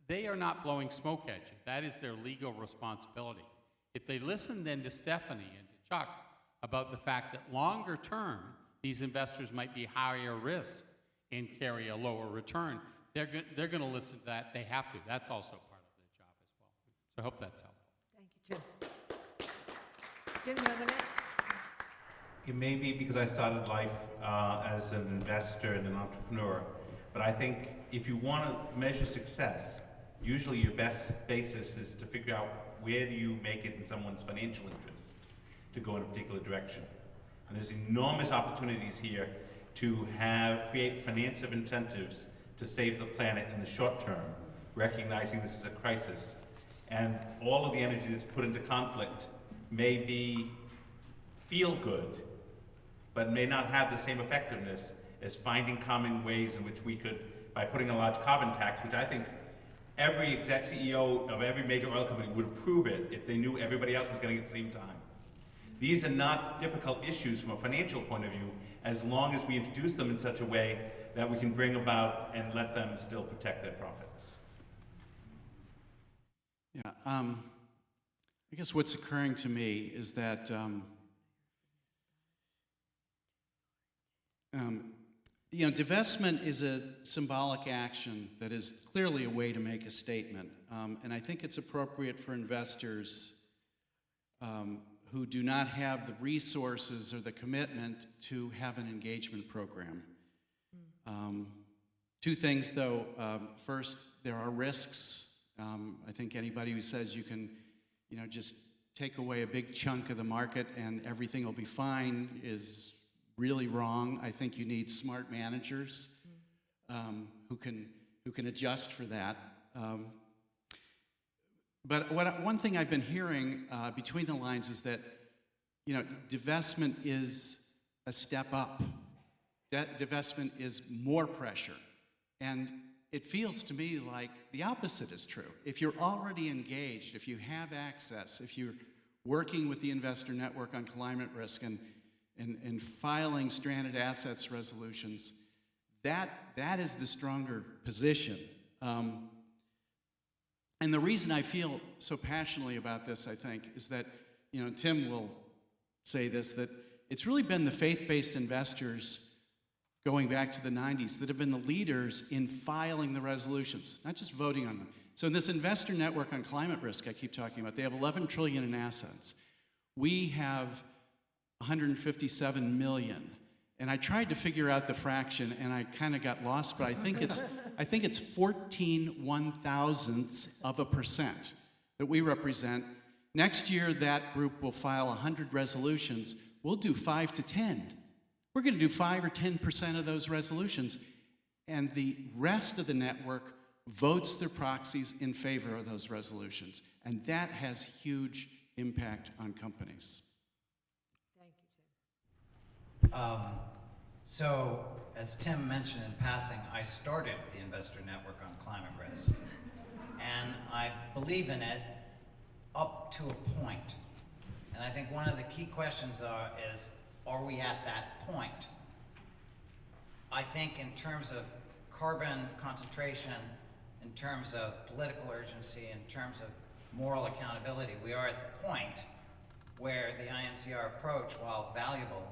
they are not blowing smoke at you. That is their legal responsibility. If they listen then to Stephanie and to Chuck about the fact that longer term, these investors might be higher risk and carry a lower return, they're going to listen to that. They have to. That's also part of their job as well. So I hope that's helpful. Thank you, Jim. Jim, you have the next? It may be because I started life as an investor and an entrepreneur, but I think if you want to measure success, usually your best basis is to figure out where do you make it in someone's financial interest to go in a particular direction. And there's enormous opportunities here to create financial incentives to save the planet in the short term, recognizing this is a crisis. And all of the energy that's put into conflict may feel good, but may not have the same effectiveness as finding common ways in which we could, by putting a large carbon tax, which I think every exec CEO of every major oil company would approve it if they knew everybody else was getting it at the same time. These are not difficult issues from a financial point of view, as long as we introduce them in such a way that we can bring about and let them still protect their profits. Yeah, I guess what's occurring to me is that divestment is a symbolic action that is clearly a way to make a statement. And I think it's appropriate for investors who do not have the resources or the commitment to have an engagement program. Two things, though. First, there are risks. I think anybody who says you can, just take away a big chunk of the market and everything will be fine is really wrong. I think you need smart managers who can adjust for that. But one thing I've been hearing between the lines is that divestment is a step up. Divestment is more pressure, and it feels to me like the opposite is true. If you're already engaged, if you have access, if you're working with the investor network on climate risk and filing stranded assets resolutions, that is the stronger position. And the reason I feel so passionately about this, I think, is that, Tim will say this, that it's really been the faith-based investors going back to the 90s that have been the leaders in filing the resolutions, not just voting on them. So in this investor network on climate risk I keep talking about, they have 11 trillion in assets. We have 157 million. And I tried to figure out the fraction and I kind of got lost, but I think it's 14 1,000ths of a percent that we represent. Next year, that group will file 100 resolutions. We'll do 5 to 10. We're going to do 5 or 10% of those resolutions, and the rest of the network votes their proxies in favor of those resolutions, and that has huge impact on companies. Thank you, Tim. So, as Tim mentioned in passing, I started the Investor Network on Climate Risk, and I believe in it up to a point. And I think one of the key questions is, are we at that point? I think in terms of carbon concentration, in terms of political urgency, in terms of moral accountability, we are at the point where the INCR approach, while valuable,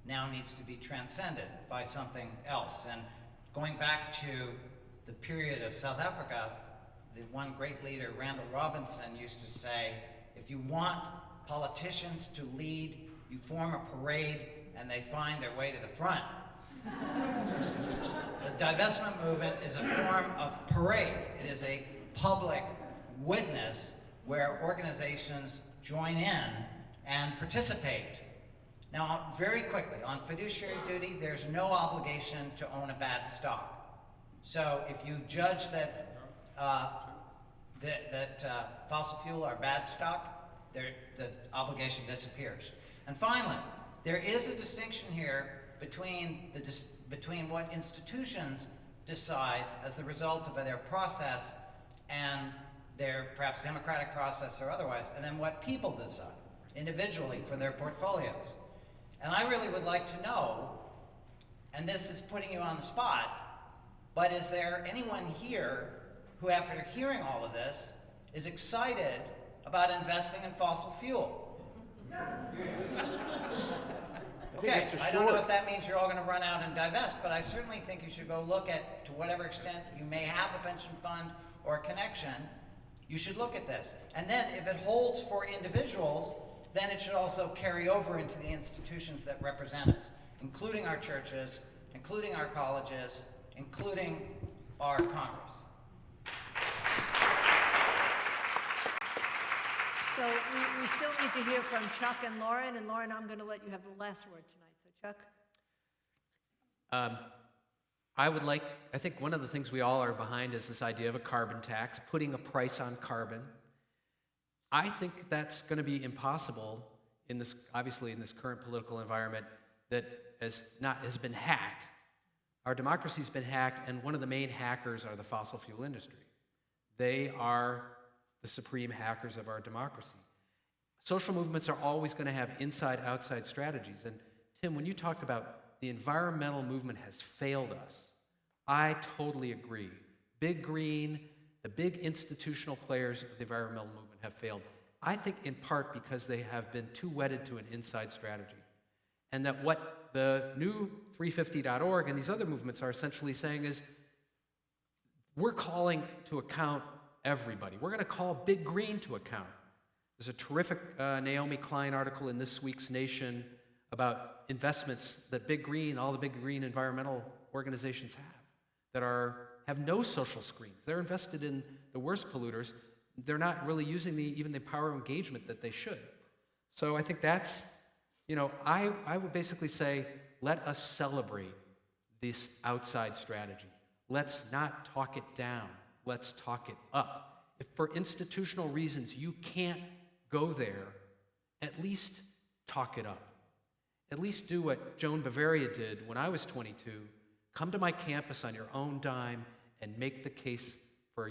now needs to be transcended by something else. And going back to the period of South Africa, the one great leader, Randall Robinson, used to say, if you want politicians to lead, you form a parade and they find their way to the front. The divestment movement is a form of parade. It is a public witness where organizations join in and participate. Now, very quickly, on fiduciary duty, there's no obligation to own a bad stock. So if you judge that fossil fuel are bad stock, the obligation disappears. And finally, there is a distinction here between what institutions decide as the result of their process and their perhaps democratic process or otherwise, and then what people decide individually for their portfolios. And I really would like to know, and this is putting you on the spot, but is there anyone here who, after hearing all of this, is excited about investing in fossil fuel? Okay, I don't know if that means you're all going to run out and divest, but I certainly think you should go look at, to whatever extent you may have a pension fund or a connection, you should look at this. And then if it holds for individuals, then it should also carry over into the institutions that represent us, including our churches, including our colleges, including our Congress. So we still need to hear from Chuck and Lauren. And Lauren, I'm going to let you have the last word tonight. So Chuck? I think one of the things we all are behind is this idea of a carbon tax, putting a price on carbon. I think that's going to be impossible obviously in this current political environment that has been hacked. Our democracy's been hacked, and one of the main hackers are the fossil fuel industry. They are the supreme hackers of our democracy. Social movements are always going to have inside-outside strategies. And Tim, when you talked about the environmental movement has failed us, I totally agree. Big Green, The big institutional players of the environmental movement have failed. I think in part because they have been too wedded to an inside strategy. And that what the new 350.org and these other movements are essentially saying is, we're calling to account everybody. We're going to call Big Green to account. There's a terrific Naomi Klein article in this week's Nation about investments that Big Green, all the Big Green environmental organizations that have no social screens. They're invested in the worst polluters. They're not really using even the power of engagement that they should. So I think that's, I would basically say, let us celebrate this outside strategy. Let's not talk it down. Let's talk it up. If for institutional reasons you can't go there, at least talk it up. At least do what Joan Bavaria did when I was 22. Come to my campus on your own dime and make the case for,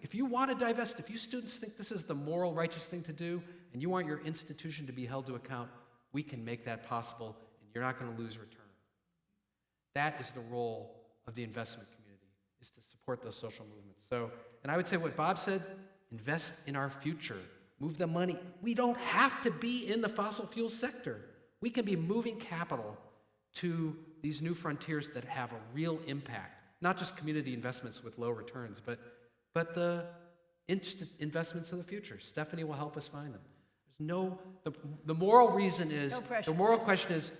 if you want to divest, if you students think this is the moral, righteous thing to do, and you want your institution to be held to account, we can make that possible, and you're not going to lose return. That is the role of the investment community, is to support those social movements. So, and I would say what Bob said, invest in our future. Move the money. We don't have to be in the fossil fuel sector. We can be moving capital to these new frontiers that have a real impact. Not just community investments with low returns, but the investments of the future. Stephanie will help us find them. The moral reason is, the moral question is,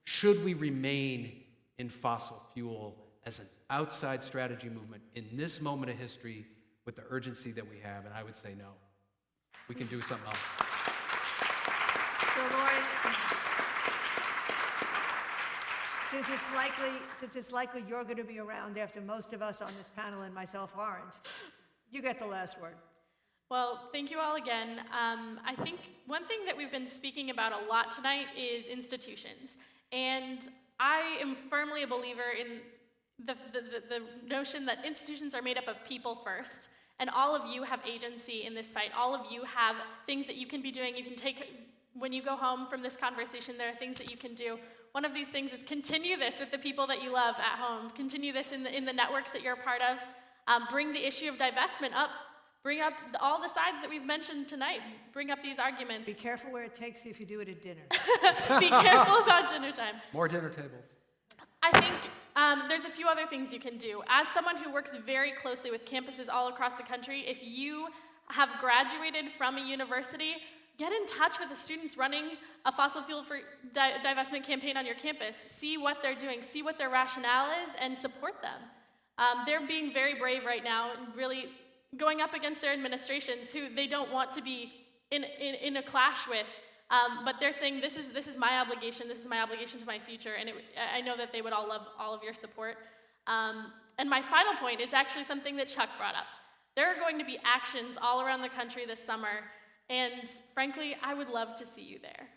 should we remain in fossil fuel as an outside strategy movement in this moment of history with the urgency that we have? And I would say no. We can do something else. So, Lauren, since it's likely you're going to be around after most of us on this panel and myself aren't, you get the last word. Well, thank you all again. I think one thing that we've been speaking about a lot tonight is institutions. And I am firmly a believer in the notion that institutions are made up of people first. And all of you have agency in this fight. All of you have things that you can be doing. You can take, when you go home from this conversation, there are things that you can do. One of these things is continue this with the people that you love at home. Continue this in the networks that you're a part of. Bring the issue of divestment up. Bring up all the sides that we've mentioned tonight. Bring up these arguments. Be careful where it takes you if you do it at dinner. Be careful about dinner time. More dinner tables. I think there's a few other things you can do. As someone who works very closely with campuses all across the country, if you have graduated from a university, get in touch with the students running a fossil fuel for divestment campaign on your campus. See what they're doing, see what their rationale is, and support them. They're being very brave right now and really going up against their administrations who they don't want to be in a clash with. But they're saying, this is my obligation to my future, and I know that they would all love all of your support. And my final point is actually something that Chuck brought up. There are going to be actions all around the country this summer, and frankly, I would love to see you there.